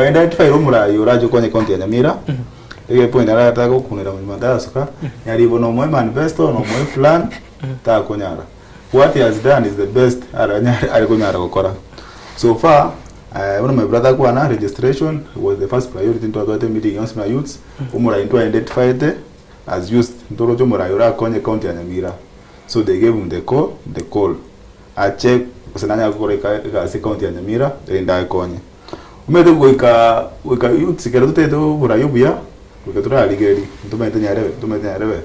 identify rumura yorajo kwenye county ya Nyamira ege point ara tako kunira mu mandara suka nyaribo no mwe manifesto no mwe plan ta konyara. What he has done is the best ara konyara gukora so far. One of my brother Kwana registration was the first priority into the meeting young youths umura into identified as youth ndorojo mura yora kwenye county ya Nyamira, so they gave him the call a check kusananya kukoreka ka county ya Nyamira enda konye umete wika youth sikero tuteto burayubuya wikatura aligeri tumete nyarebe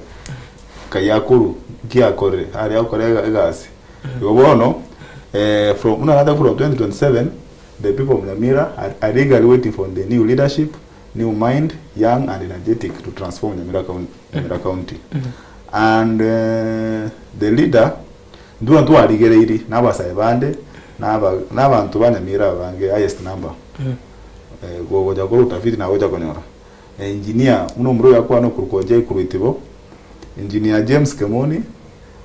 kayakuru kiakore ari akore gasi yobono from another from 2027 the people of Nyamira are eagerly waiting for the new leadership, new mind, young and energetic to transform Nyamira County. And the leader do not want to get it. Naba saibande, naba antuba Nyamira bange highest number. Go jago utafiti na goja konyora. Engineer uno mro yakwa no kurukoje kuritibo. Engineer James Kemoni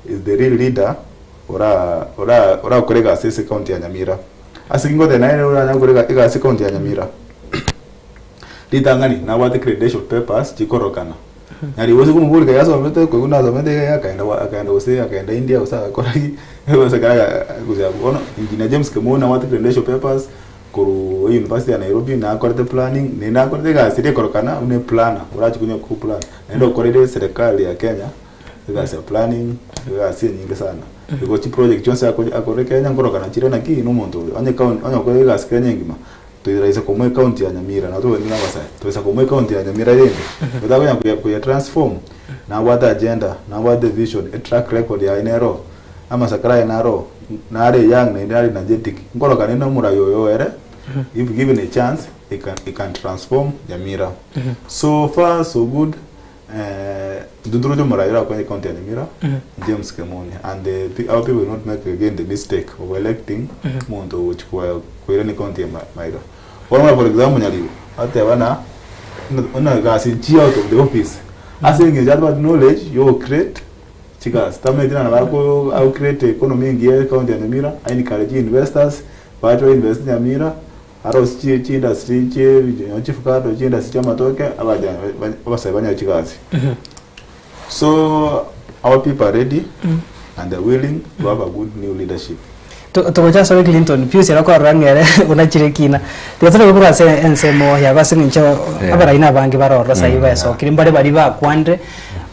is the real leader. Ora korega sese county ya Nyamira. Asikingo the nine ora korega ega county ya Nyamira. Litangani na wate credential papers chikorokana. Nyari wose kumubulika yaso amete ko kuna zamete akaenda ose akaenda India usa koragi wose kaya kuzia kuona engineer James Kemona wate credential papers kuru University ya Nairobi na korete planning nina korete ga siri korokana une planner urachi kunya ku plan ndio korede serikali ya Kenya gasi planning gasi nyingi sana because chi project chonse akore Kenya korokana chire na ki no muntu anye ko gasi Kenya ngima tuiraisa komwe county ya Nyamira na to ni nabasa tuisa komwe county ya Nyamira yende badagonya kuya transform na what agenda na what the vision a track record ya enero ama sakrai naro nare young na nare energetic ngolo kanena mura yoyo ere if given a chance it can transform Nyamira. So far so good. Dudrujo Muraira kwenye county ya Nyamira, James Kemoni, and our people will not make again the mistake of electing muntu uchukua kweleni county ya Mairo. For example, Nyalibu, hata wana kasi chi out of the office. Asking is about knowledge you create chikas. Tama itina na wako au create economy ngiye county ya Nyamira. I encourage investors, watu invest in Nyamira. Aros chi industry chi fukato chi industry matoke abasabanya chikazi. So our people are ready and they're willing to have a good new leadership. Tukocha sawe Clinton Pius yako arangere unachirekina. Tuyatara gukura se ensemo yabasinga ncho abaraina bangi baroro saiba so kirimbare bari ba kwande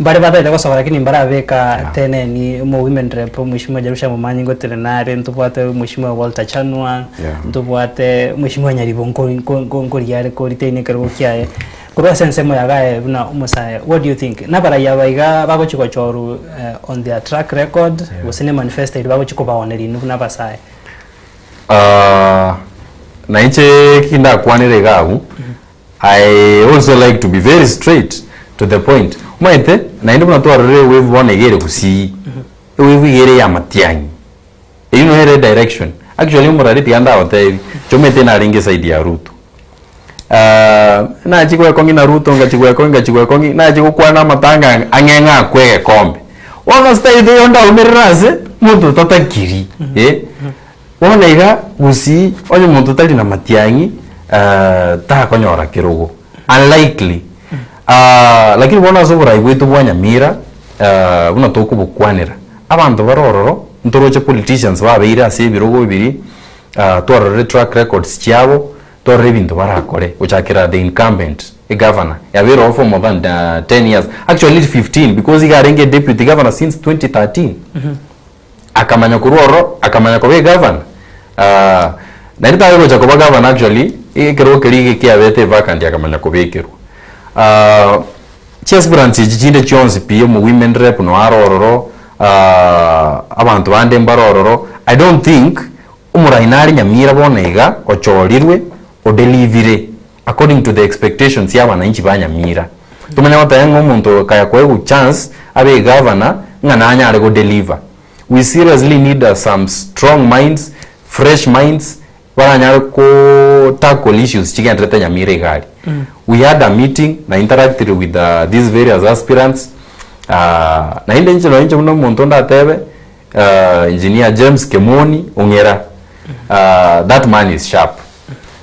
bari bataita ko sobara kini mbara beka tene ni mo women rep mwishimwa Jarusha Mumanyi ngotere nare ntubwate mwishimwa Walter Chanwa ntubwate mwishimwa Nyaribongo ngori yare ko ritene karbo kyaye kurwa sensemo yagae buna umusaye. What do you think nabara yabaiga babo chiko choru on their track record wasine manifested babo chiko baoneri nunabasaye na inche kinda kwanire gagu. I also like to be very straight to the point. Maite na indi buna twarire wave one egere kusi wave egere ya matiangi you know here direction actually murari tianda hotel chomete na ringe side ya Ruto na chikwe kongi na Ruto ngachikwe kongi na chikwa na matanga angenga kwege kombe wana stay de onda umirase muntu tatakiri wana iga kusi onye muntu tali na matiangi ta konyora kirugo unlikely. Lakini bona sobora igwetu bwa Nyamira buna tokubukwanira abantu barororo ntoroche politicians babeira ase birogo bibiri twarore track records cyabo twarore bintu barakore uchakira the incumbent a governor yabero for more than 10 years actually 15 because he got deputy governor since 2013 akamanya kuroro akamanya ko be governor na ritawe ko jakoba governor actually ikero kelige kiabete vacant akamanya ko bekero chess branch jinde chonzi pio mu women rep no arororo abantu bande mbarororo. I don't think umurainari Nyamira bonega ochorirwe o delivery according to the expectations ya wananchi ba Nyamira. Tumanya watayengo umuntu kaya kwa chance abe governor ngananya ari go deliver. We seriously need some strong minds, fresh minds baranyara ko tackle issues chigendrete Nyamira igari. We had a meeting na interacted with these various aspirants na inde nje muno muntu ndatebe engineer James Kemoni ongera. That man is sharp.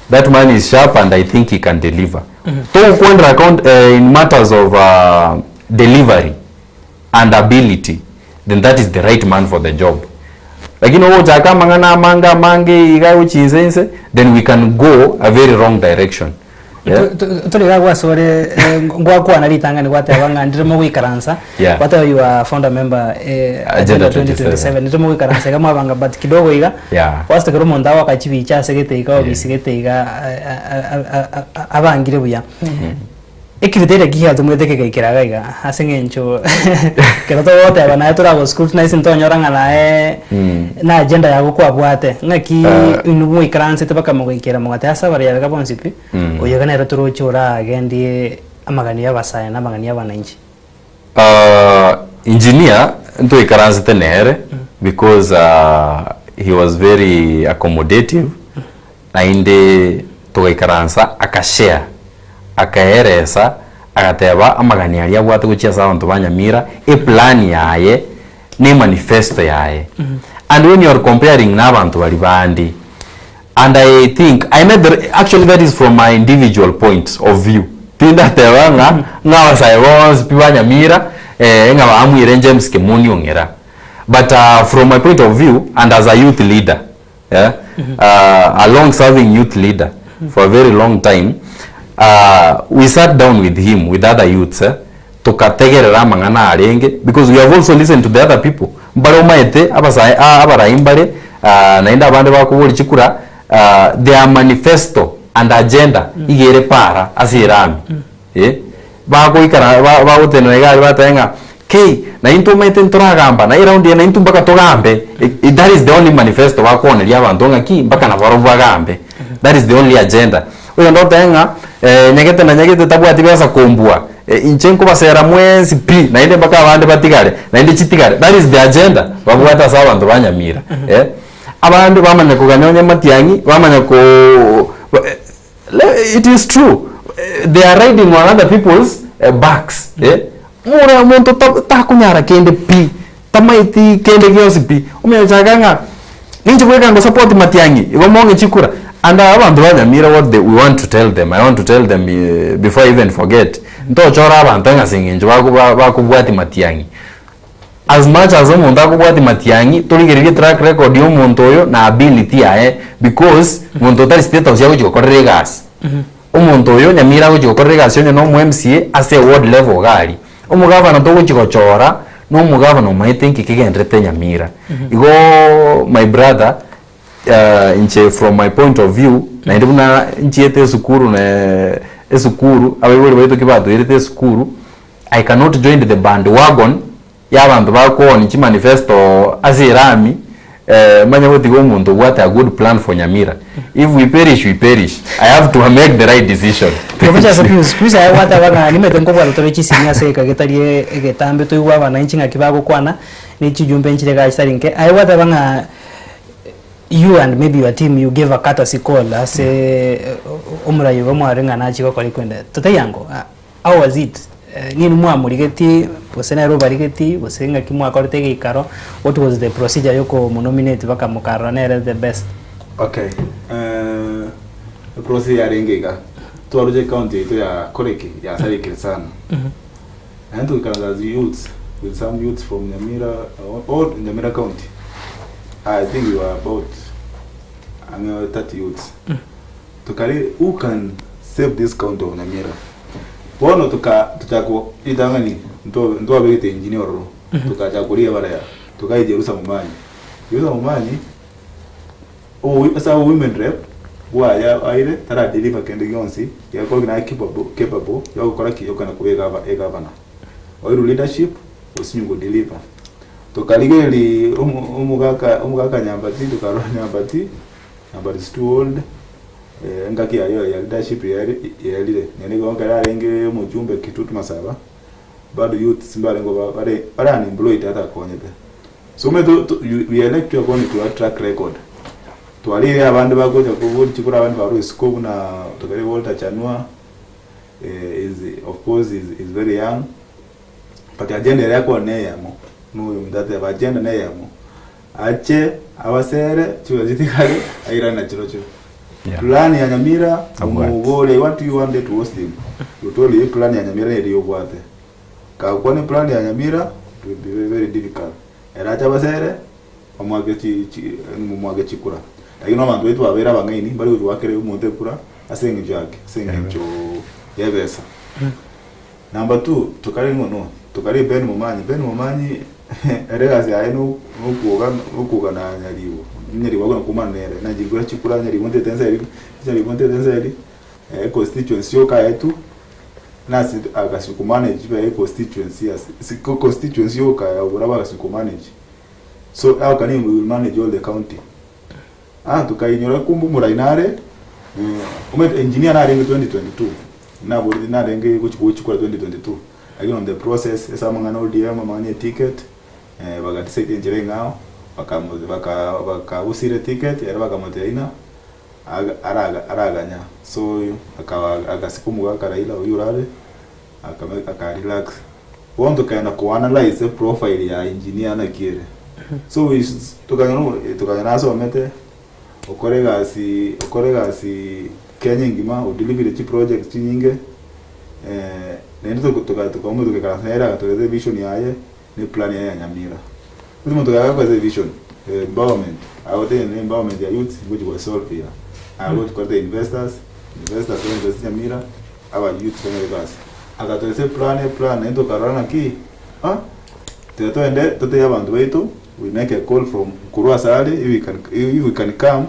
That man is sharp and I think he can deliver. To kwenda account in matters of delivery and ability, then that is the right man for the job. Lakini wo jaka mangana manga mange iga uchizense, then we can go a very wrong direction. Toliga gwasore ngwakwa naritanga ni gwate abanga ndirimo gwikaransa wata you are founder member agenda 2027 ndirimo gwikaransa kama abanga but kidogo iga wasta kero monda wakachibicha segete iga obisigete iga abangire buya ekiritere giha tumweteke kaikiraga iga asengencho kero to wote abana turabo school nice ntonyoranga nae na agenda yago kwa bwate ngaki inumu ikaranse tebaka mugikira mugate asa bari yaga bonsipi oyagana retoro chora agendi amagani yabasaya na amagani yabananchi engineer nto ikaranse tenere because he was very accommodative na inde to ikaransa akashare akaeresa agateba amagani yari yabwate gucheza abantu ba Nyamira e plan yaye ne manifesto yaye and when you are comparing n'abantu bari bandi and I think I made actually that is from my individual point of view tinda tebanga ngabasaya bose ba Nyamira ngaba amwire James Kemoni ongera but from my point of view and as a youth leader a long serving youth leader for a very long time we sat down with him with other youths tukategerera mangana arenge because we have also listened to the other people mbaro maete abasai abaraimbare nainda abande bakuburi chikura their manifesto and agenda igere para asirami bako ikara ba utenega batenga na into maite nturagamba na round ya na into mpaka tugambe. That is the only manifesto wa kuoneria abantu ngaki mpaka na baro bagambe. That is the only agenda. Uyo ndo tenga nyagete tabwati besa kumbua inchenko basera mwezi pi na inde mpaka abandi batigare na inde chitigare. That is the agenda babwata sa abantu banyamira. Abandi bamanya kuganyonya matiangi bamanya ko it is true. They are riding on other people's backs. Mura muntu takunyara kende pi tamaiti kende gyosi pi umechaganga ninje kweka ngo support matiangi igomonge chikura. And abantu banyamira what we want to tell them. I want to tell them before I even forget. Nto chora abantu ngasinginje bakubwati matiangi. As much as umuntu akubwati matiangi tuligererie track record y'umuntu oyo na ability yae because umuntu tari status yako chikokorera gas. Umuntu oyo nyamira go chikokorera gas yo no mu MCA ase ward level gali. Umugavana to chikochora no mugavana mai think kigendrete nyamira. Igo my brother inche from my point of view na ndibuna nchiete sukuru na esukuru abebole baito kibado irete sukuru I cannot join the bandwagon y'abantu bako ni manifesto azirami manya wote go muntu what a good plan for Nyamira. If we perish we perish. I have to make the right decision. Professor Sapius kuza wata bana nimetengo kwa tobechi sinya se kagetarie egetambe to iwa bana inchinga kibago kwana ni chijumbe nchile ga starinke I wata bana you and maybe your team you gave a courtesy call as umurayo bamwarenga nachi ko kwenda totayango how was it nini mwamurigeti bosena ro barigeti bosenga kimwa kortege ikaro what was the procedure yoko nominate baka mukaronere the best okay the procedure arengega tuaruje county to ya koreki ya sarikire sana and we can as youths with some youths from Nyamira or Nyamira county I think we were about 30 youths to carry who can save this county of Nyamira. Bono tutako idangani ndo abete engineer tukachakulia baraya tukaije Jerusalem mumani asa women rep wa ya aire tara deliver kende yonsi ya ko na capable ya gukora kiyo kana kubega governor oil leadership usinyugo deliver tukaligeli umugaka nyambati tukarona nyambati number is too old ngaki ya leadership ya lile nene go ngara renge mujumbe kitutu masaba bado youth simbale ngo bare unemployed hata konyebe so we elect you according to our track record to alire abandi bagoja ko chikura abandi baro scope na tukare Walter Chanua is of course is very young but agenda yako ne yamo no mdate agenda ne yamo ache awasere chiwazitikale aira na chirocho plan ya Nyamira umugole what you wanted to host him you told him plan ya Nyamira iliyo bwate ka kwani plan ya Nyamira will be very difficult era chabasere omwage chikura lakini abantu wetu abera bangaini bali uwakere umuntu kura asenge jake sengecho yebesa number 2 tukari ngono tukari Ben Mumanyi erega ayeno ukuga na nyariwo gona kumanere na jigura chikura nyariwo tenseri constituency yoka yetu nasi agasiku manage be constituency as constituency yoka ya uraba agasiku manage so how can we manage all the county tukainyora kumbu murainare engineer na renge 2022 na bodi na renge kuchikura 2022 again on the process esa mangana ODM amanye ticket bagatisaidia njere ngao baka usire ticket era bakamoteina araganya so akasikumu Raila uyurale aka relax want to analyze the profile ya engineer na kire so tukanyana so mete okorega si Kenya ngima udeliver the project nyinge nendo tukaomba tukakarasera tuweze vision yaye ni plan ya Nyamira mtu tukaka the vision empowerment awote ni empowerment ya youth which was solved here I want to the investors invest Nyamira our youth from us akatwese plan nendo karana ki tuende tote ya bantu wetu we make a call from Kurwa Sale if we can come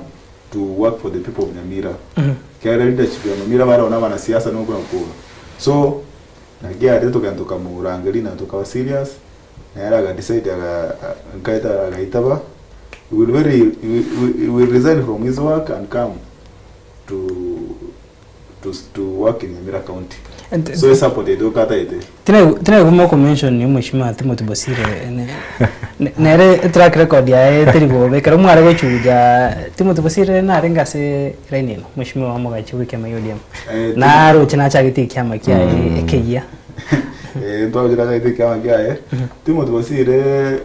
to work for the people of Nyamira kaya leadership ya Nyamira bara ona siasa no kuna kwa so nagia teto kantoka murangeli na toka serious Nera ga decide aga itaba. We will resign from his work and come to work in Nyamira County. So we support it. Tena kumoko mention ni mheshimiwa Timothy Bosire nere track record ya tiribo bekara mwara gochuja Timothy Bosire na renga se rainino mheshimiwa wa mugachi wiki mayodium na ro china chagiti kyama kya ekeya ndo jira chagiti kyama kya Timothy Bosire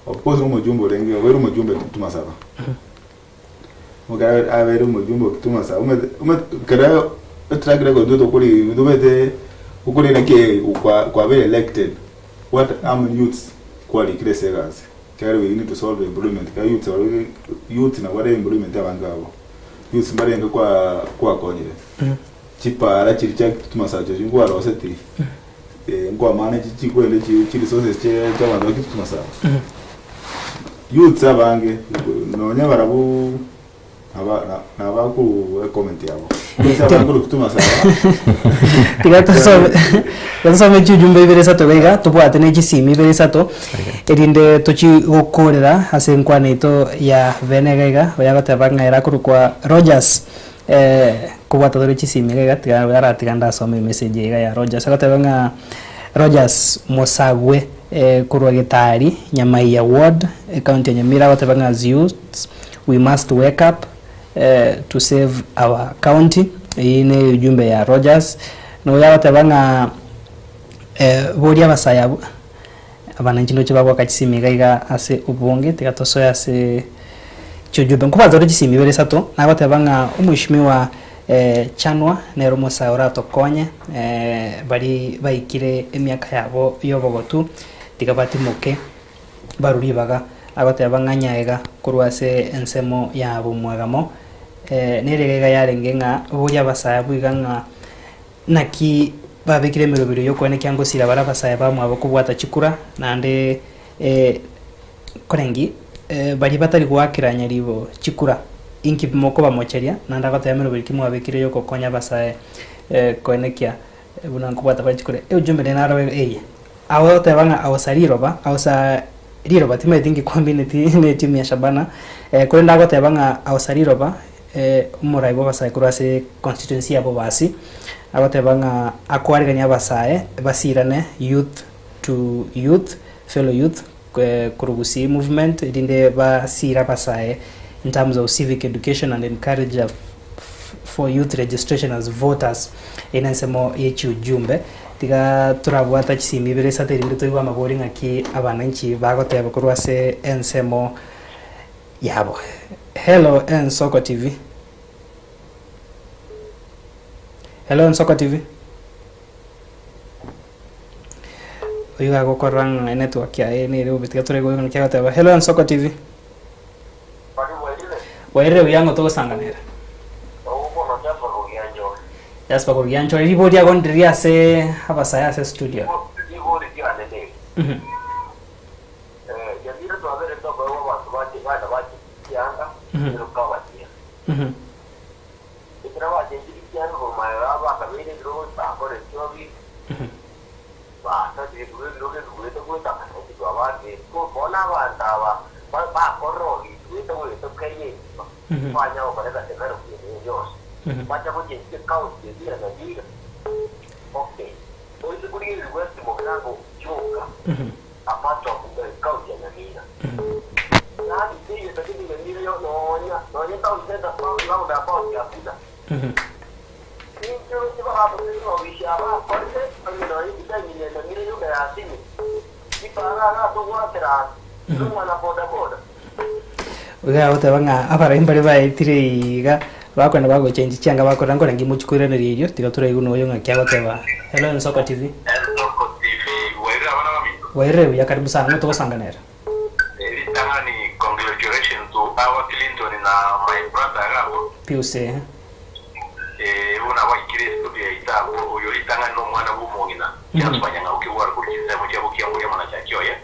of course umujumbe rengi weru umujumbe tumasaba muga averu umujumbe tumasaba kara track record ndo kuri ndubete ukuri nake kwa very elected what youths quality creators carry we need to solve employment ka youth na wale employment abantu abo youths mbarenga kwa konyere chipa ara chiri chak tumasaje ngwa roseti ngwa manage chikwele chiri resources cha abantu kitu tumasaba youths abange nonya barabu nabaku comment yabo cyabanguru kutumasaba Gasome chujumbe ibere sato bega tubwate n'ekisimi ibere sato erinde tochi gukorera hase nkwanito ya Venegega oyagatebanga era kurukwa Rogers kubwata dore kisimi gega tigara tiganda asome message ya Rogers agatebanga Rogers Mosagwe kurwa gitari Nyamaiya ward county ya Nyamira agatebanga as youths we must wake up to save our county. Ine ujumbe ya Rogers no yagatebanga boria basaya abananchi no chibagwa kachisimi gaiga ase ubonge tigatosoya ase chujumbe nkuba zoro chisimi bere sato nagatebanga umwishimiwa chanwa nero musaura tokonye bari baikire emyaka yabo yobogotu tigabati muke baruri baga agatebanga nyaega kurwase ensemo ya bumwagamo neregega yarengenga boria basaya bwiganga naki babikire mirobiro yo kwene kyango sira barabasaya bamwe abakubwata chikura nande korengi bari batari gwakiranya ribo chikura inki moko bamocheria nanda gata mirobiro kimwe abikire yo kokonya basaya kwene kya buna nkubwata bachikure ujumbe denaro awo tabanga awasariroba awasariroba time thingi combinity ne timu ya Shabana kwenda gata banga awasariroba umuraibo basaya kurase constituency abo basi abatebanga akwariganya basaye basirane youth to youth fellow youth kurugusi movement idinde basira basaye in terms of civic education and encourage for youth registration as voters inansemo yechu jumbe tiga turabwata kisimi bere saterinde toywa magori ngaki abananchi bagoteba kurwase ensemo yabo. Hello Nsoko TV. Hello Nsoko TV. Oiga gokorang network ya ni leo bitika turego ngo kyagata. Hello Nsoko TV. Waire uyango to sanganera. Jaspa ko yancho ribodi ya gondria se hapa saya studio. Uga utabanga abara imbari bae tiriga bakwenda bago change cyanga bakora ngora ngimuchukure na radio tigatura iguno yo ngakya bateba. Hello Nsoko TV. Waire ya karibu sana to sanganera. Tangani congratulations to our Clinton na my brother Gabo. Piuse. Una wa ikire studio ita uyo itanga no mwana bumongina. Yasfanya nga ukiwara kuliza mu cyabo kiyambo yamana cyakyo ya.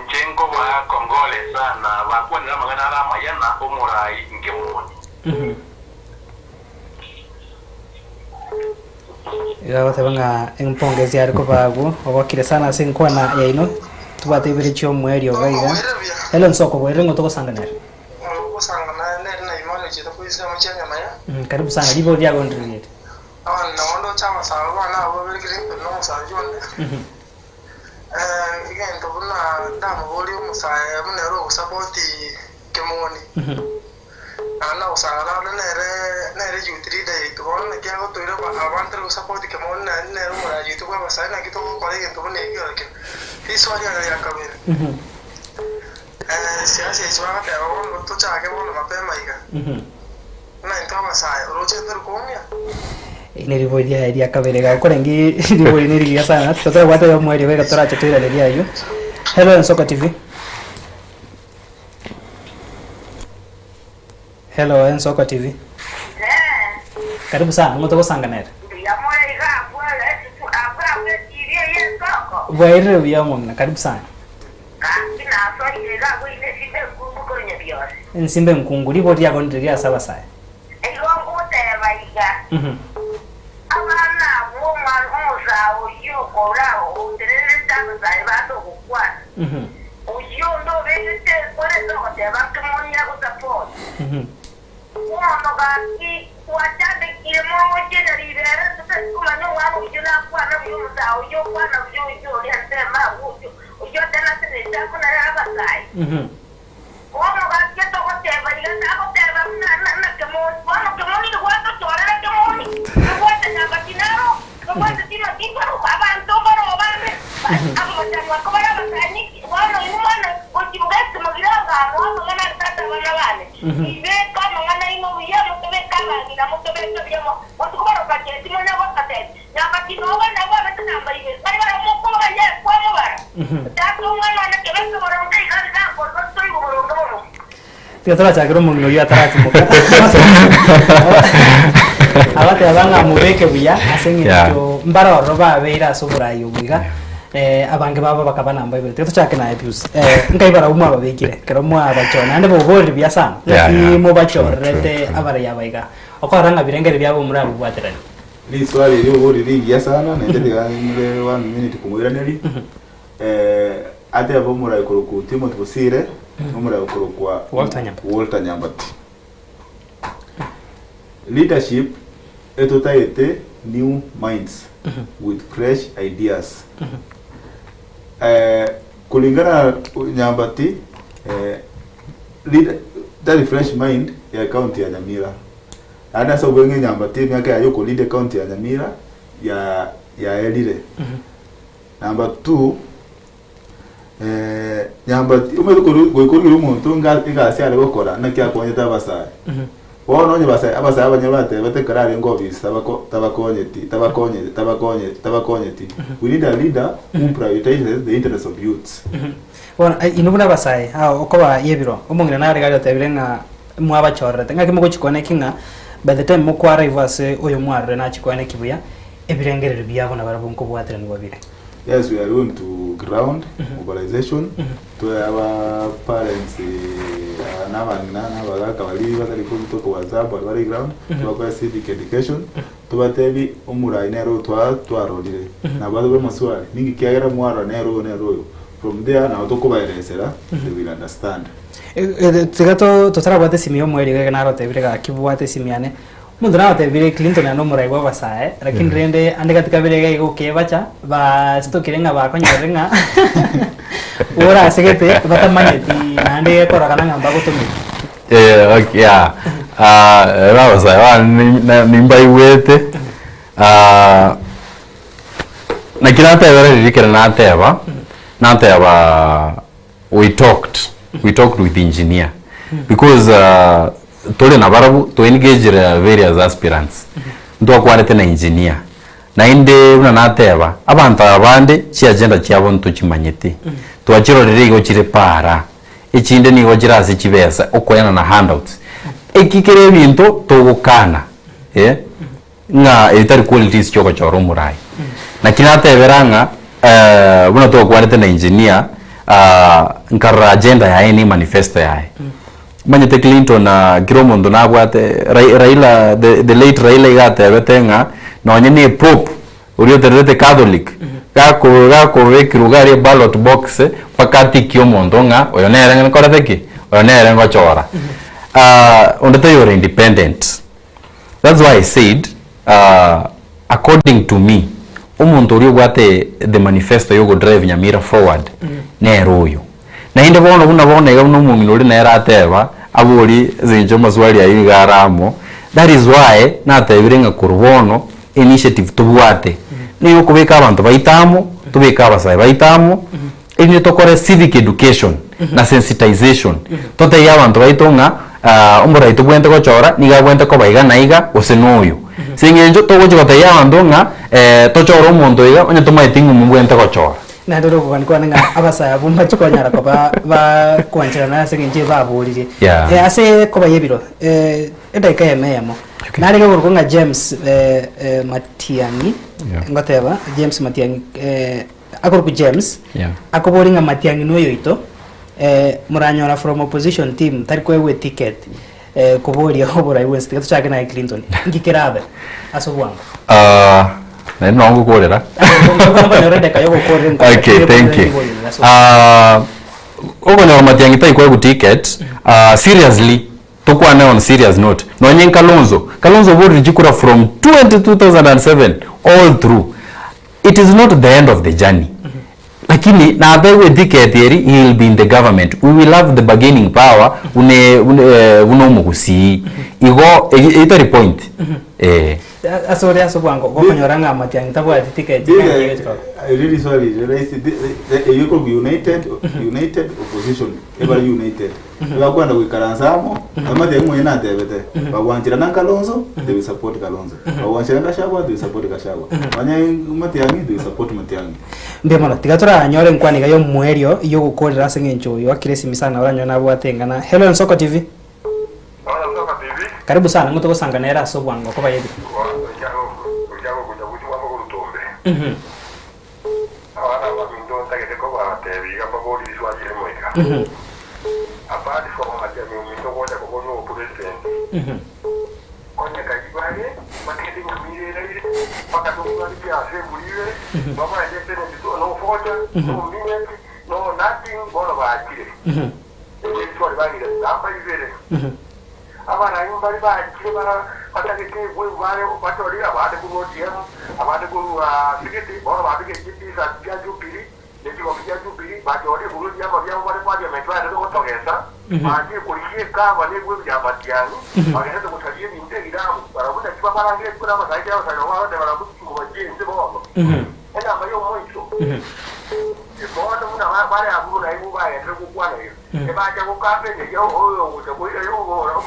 Njengo wa Kongole sana bakwana namagana ara mayana umurai ngemoni. ya tabanga empongezi ariko bagu obakire sana sinkwana yaino tubate ibiri cyo mweri ogaiga hello nsoko bwere ngo tokosanganira na imano chito kuisa mchanya maya karibu sana libo dia gondrine na wando chama sawa na abo bere no sajonde again to na damu boli umusaya munero support kemoni ana usanga nere YouTube day to on kya go to ira avantre ko support kemoni na nere mura YouTube ko basai na kito ko kore to ne ke iswari ya kabere siasa ichwa ka ro to cha ke bono mapema iga na ntaba sai roche ndo komia ineri bodia ya kabere ga korengi ribo ineri ya sana toto watu ya mweri wega tora chatira le dia yo hello Nsoko TV hello Nsoko TV karibu sana ngoto kosanganera Bwaire bya mwana karibu sana Nsimbe mkungu libo dia gondria saba sai Piatara chakro mungno ya tarati mo. Abate abanga mubeke buya asengi cyo mbara roba beira sobura yubiga abange baba bakabana mbaye teto chake na abuse ngai bara uma babekire kero mwa abachona ande bo bori bya sana ni mo bachorete abara yabaiga okoranga birengere byabo muri abo bwaterani ni swali ryo bori bya sana na ndende ga 1 minute kumwiraneri ate abo muri ko ku Timothy Busire umura ukuru kwa Walter Nyambati leadership etotaete new minds with fresh ideas kulingana Nyambati leader that fresh mind ya county ya Nyamira ana so bwenge Nyambati miaka ya yuko leader county ya Nyamira ya elire number 2 Nyambati umekuru umuntu ngasi ari gukora nakya konyeta basaya wono nye basaya abasaya abanyabate batekarare ngo bisa tabakonyeti we need a leader who prioritizes the interests of youths bona inubuna basaya okoba yebiro umungina nare gari tabirenga mwaba chorete ngaki mugo chikone kinga by the time mukwara ivase oyo mwarre na chikone kibuya ebirengerere byabo na barabunko bwatira ni babire. Yes, we are going to ground mobilization to our parents. To ground to civic education to batebi umura inero to arodire na bado maswali ningi kiagera mwara nero from there na otokubaelezera they will understand. Tigato totara bwate simio mweri gana rote birega kibwate simiane mundu na rote bire Clinton no murai gwa basae lakini rende ande katika birega iko kebacha ba stokirenga ba konyorenga ora segete batamanyeti ande korakana ngamba gutumi okay yeah babasae nimba iwete na kinata yare rikera na teba we talked with the engineer because tole na barabu to engage various aspirants ndo kwarete na engineer na inde una nateba abantu abande chi agenda cyabo ntukimanyete to akirorere go kire para ikinde ni go kirase kibesa okoyana na handouts ekikere bintu to gukana nga etari qualities cyoko cyoro murai na kinateberanga buna to kwarete na engineer nkara agenda ya ni manifesto ya manyete Clinton na Kiromondo na bwate Raila the late Raila igate betenga nonye ni pope uri oterete catholic gako wekirwo gari ballot box pakati kio mondo nga oyo nere nkorete ki oyo nere ngochora ondete you're independent. That's why I said according to me umuntu uri gwate the manifesto yogo drive Nyamira forward nero uyu na inde bono bona ega no mungino uri nera ateba aburi zinjo mazwali ya igaramo. That is why natebirenga kurbono initiative tubwate niyo kubeka abantu baitamo tubeka abasaye baitamo ini tokore civic education na sensitization tote ya abantu baitonga umura itubwente ko chora niga bwente ko baiga naiga osenoyo singenjo togoje ko ya abantu nga tochora umuntu iga onye tomaitingu mubwente ko chora na ndoro ko kaniko nga abasaya bumba chikonyara ko ba kwanjira na singenje baburire ase ko bayebiro edaika yememo nalege ko nga James Matiangi ngoteba James Matiangi akoro James akobori nga Matiangi no yoito muranyora from opposition team tari kwewe ticket kubori obora iwest tuchake na Clinton ngikirabe asobwango no ngukorera okay thank you ogona Matiangi tai kwewe ticket seriously tukwane on serious note nonye Kalonzo bori jikura from 2007 all through. It is not the end of the journey. Lakini na abewe ticket yeri he will be in the government. We will have the bargaining power unomugusi igo itori point asore asobwango gokonyoranga Matiangi tabwa ticket really sorry yuko united opposition ever united bagwanda kwikaranzamo Matiangi mwenye natebete bagwanjira na Kalonzo they will support Kalonzo bagwanjira Gachagua they will support Gachagua banya Matiangi they will support Matiangi mbemana tigatura anyore nkwaniga yo mwerio yo gukorera sengencho yo akiresi sana uranyona bwatengana. Hello Nsoko TV. Karibu sana nguto gusangana era asobwango ko bayebi apart from mitogoja kogono president konya kajibale matende kumire ile paka tokali pia assembly baba ende no foto no minute no nothing bora baakire ile swali bali hapa ivere abana imbali baakire bara patakete bwe bare batori abade ku ODM abade ku tiketi bora babike kiti sa jupiri neti wabija jupiri batori bulu yama bya bare kwaje metwa ndo kutogeza baje kulikie kava ne bwe bya Matiangi bagenda kutalie ni ntegiramu barabuta kiba barange kuna masaidi yao sana wao de barabuta kubaje nze bongo ena mayo moito bono muna bare abu na ibu ba yentre kukwana hiyo ebaje kukape ne yo oyo utakuyo yo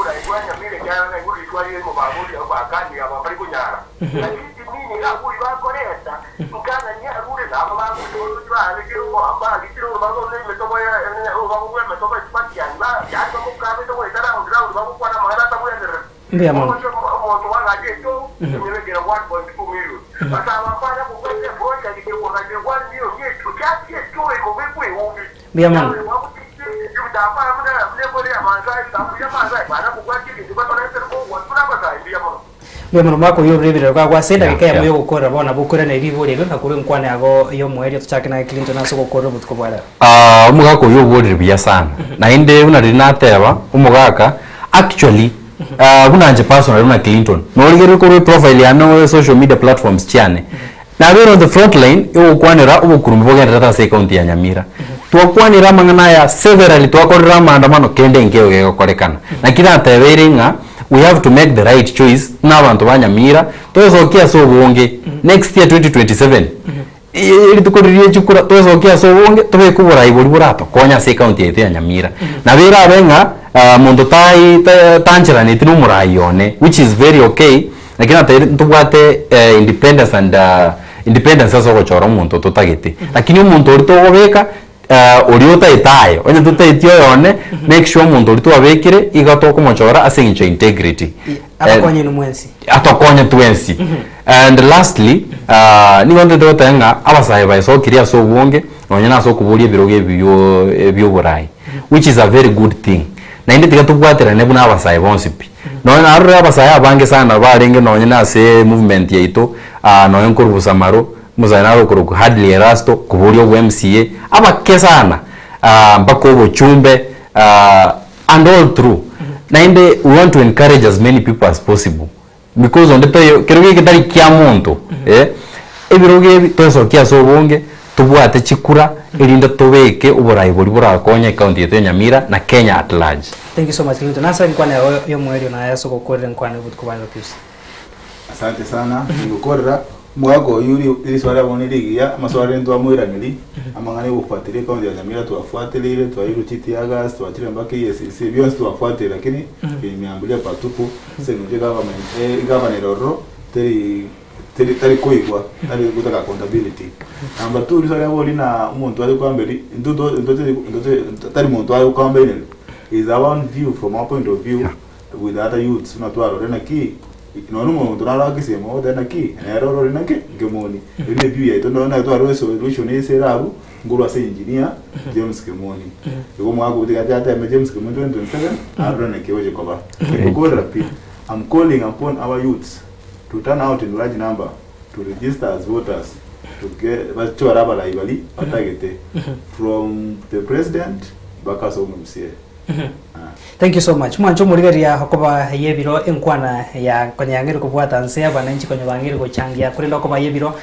ora ikwanya mire kana na nguri twali mo babuli aba bakandi aba bari kunyara lakini nini ngakuri bakoreta ukana nyarure na aba bakuru twali kiro aba kiro bago ne metobo ya bago ne metobo Matiangi ba ya ko mukabe to itara ndira bago kwa na mahara tabu ya ndere ndia mama moto wanga jeto nimegera 1.2 million basa abafanya kukwete boja kiko na je 1 million yetu chati yetu iko vipi ubi ndia mama Mwana mako yo revere kwa senda kaya moyo gukora bona bukora na iribo rero nakuri nkwane ago yo mwerio tuchake na Clinton aso gukora butko bwara umugako yo bwore biya sana na inde una rinateba umugaka actually bunanje personal na Clinton no rigero ko profile ya no social media platforms cyane na bero on the front line yo kwanira ubukurumbu bogenda tata se county ya Nyamira twakwanira mangana ya several twakorera maandamano kende ngeo gekorekana na kila teberinga we have to make the right choice n'abantu banyamira tozokia so bonge next year 2027 ili tukuririe chukura tozokia so bonge tobe kubura iburi burato konya se county yetu ya Nyamira na bera benga mondo tai tanchira ni tinu murayone which is very okay lakini tubwate independence and independence aso gochora umuntu tutagete lakini umuntu uri togobeka uriota itayo onye tutaitio yone make sure umuntu uri twabekire igatoka mochora asingicho integrity abakonye numwensi atokonye twensi and lastly ni wonde dotenga abasaye bayisokiria so bonge onye naso kuburie biroge byo burai which is a very good thing na inde tigatubwatira nebuna abasaye bonsipi no na arura basaya bange sana barenge no nyina se movement yaito no yonkuru samaro muzana ko hardly erasto kuburio MCA abakesana mbako bochumbe and all through nainde we want to encourage as many people as possible because on the keroge kitari kya muntu ebiroge toso kya so bonge tubwate chikura irinda tobeke uborayi buri burakonya county yetu Nyamira na Kenya at large. Thank you so much Clinton. Nasa nkwane yo mweri na yaso kokorera nkwane butukubana Pius. Asante sana ngukorera mwago yuri iri swala bonirigia amaswala ndo amwiraniri amangane bufatire county ya Nyamira tuwafuatilire twayiru chiti August twatire mbake EACC byose tuwafuatire lakini imiambulia patupu senuje government roro teri koigwa tari gutaka accountability number 2 iri swala bolina umuntu ari kwamberi ndoto tari muntu ari kwamberi is our own view from our point of view with the other youths unatwaro rena ki inono muntu narakisemo tena ki eroro rinake ngemoni ile view yaito ndona twaro solution eserabu nguru ase engineer James Kimoni yuko mwako utika tata ya James Kimoni 2027 arona keoje koba go rapid. I'm calling upon our youths to turn out in large number to register as voters to get bachora balaibali atagete from the president baka so MCA. Thank you so much. Mwancho murigaria hakoba yebiro enkwana ya konyangiro kubwata nse abananchi konyabangiro gochangia kurinda koba yebiro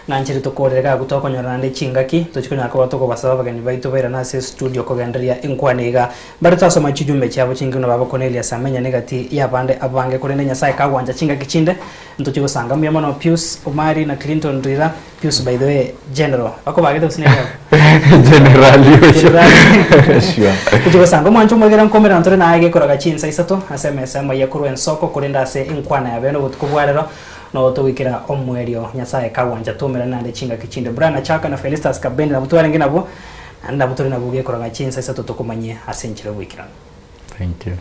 nanchiri tukorera gutoka nyorande chingaki tuchikonya ko batoko basaba bagani baito bera na se studio ko gandaria enkwanega bari tasoma chijumbe cyabo chingino baba Cornelia samenya negati yabande abange kurende nyasaye kagwanja chingaki chinde ntuchiko sanga muyama no Pius Omari na Clinton Rira Pius by the way general bako bagete usinega general sure tuchiko sanga mwancho mwegera nkomera ntore na age koraga chinsa isato aseme sema yakuru ensoko kurenda se enkwana yabeno butukubwarero no tuwikira omwerio nyasaye kawanja tumera nande chinga kichinde Brana Chaka na Felistas Kabende na mutwara ngina bo anda muturi na buge koraga chinsa isato tukumanye asenchire wikira. Thank you.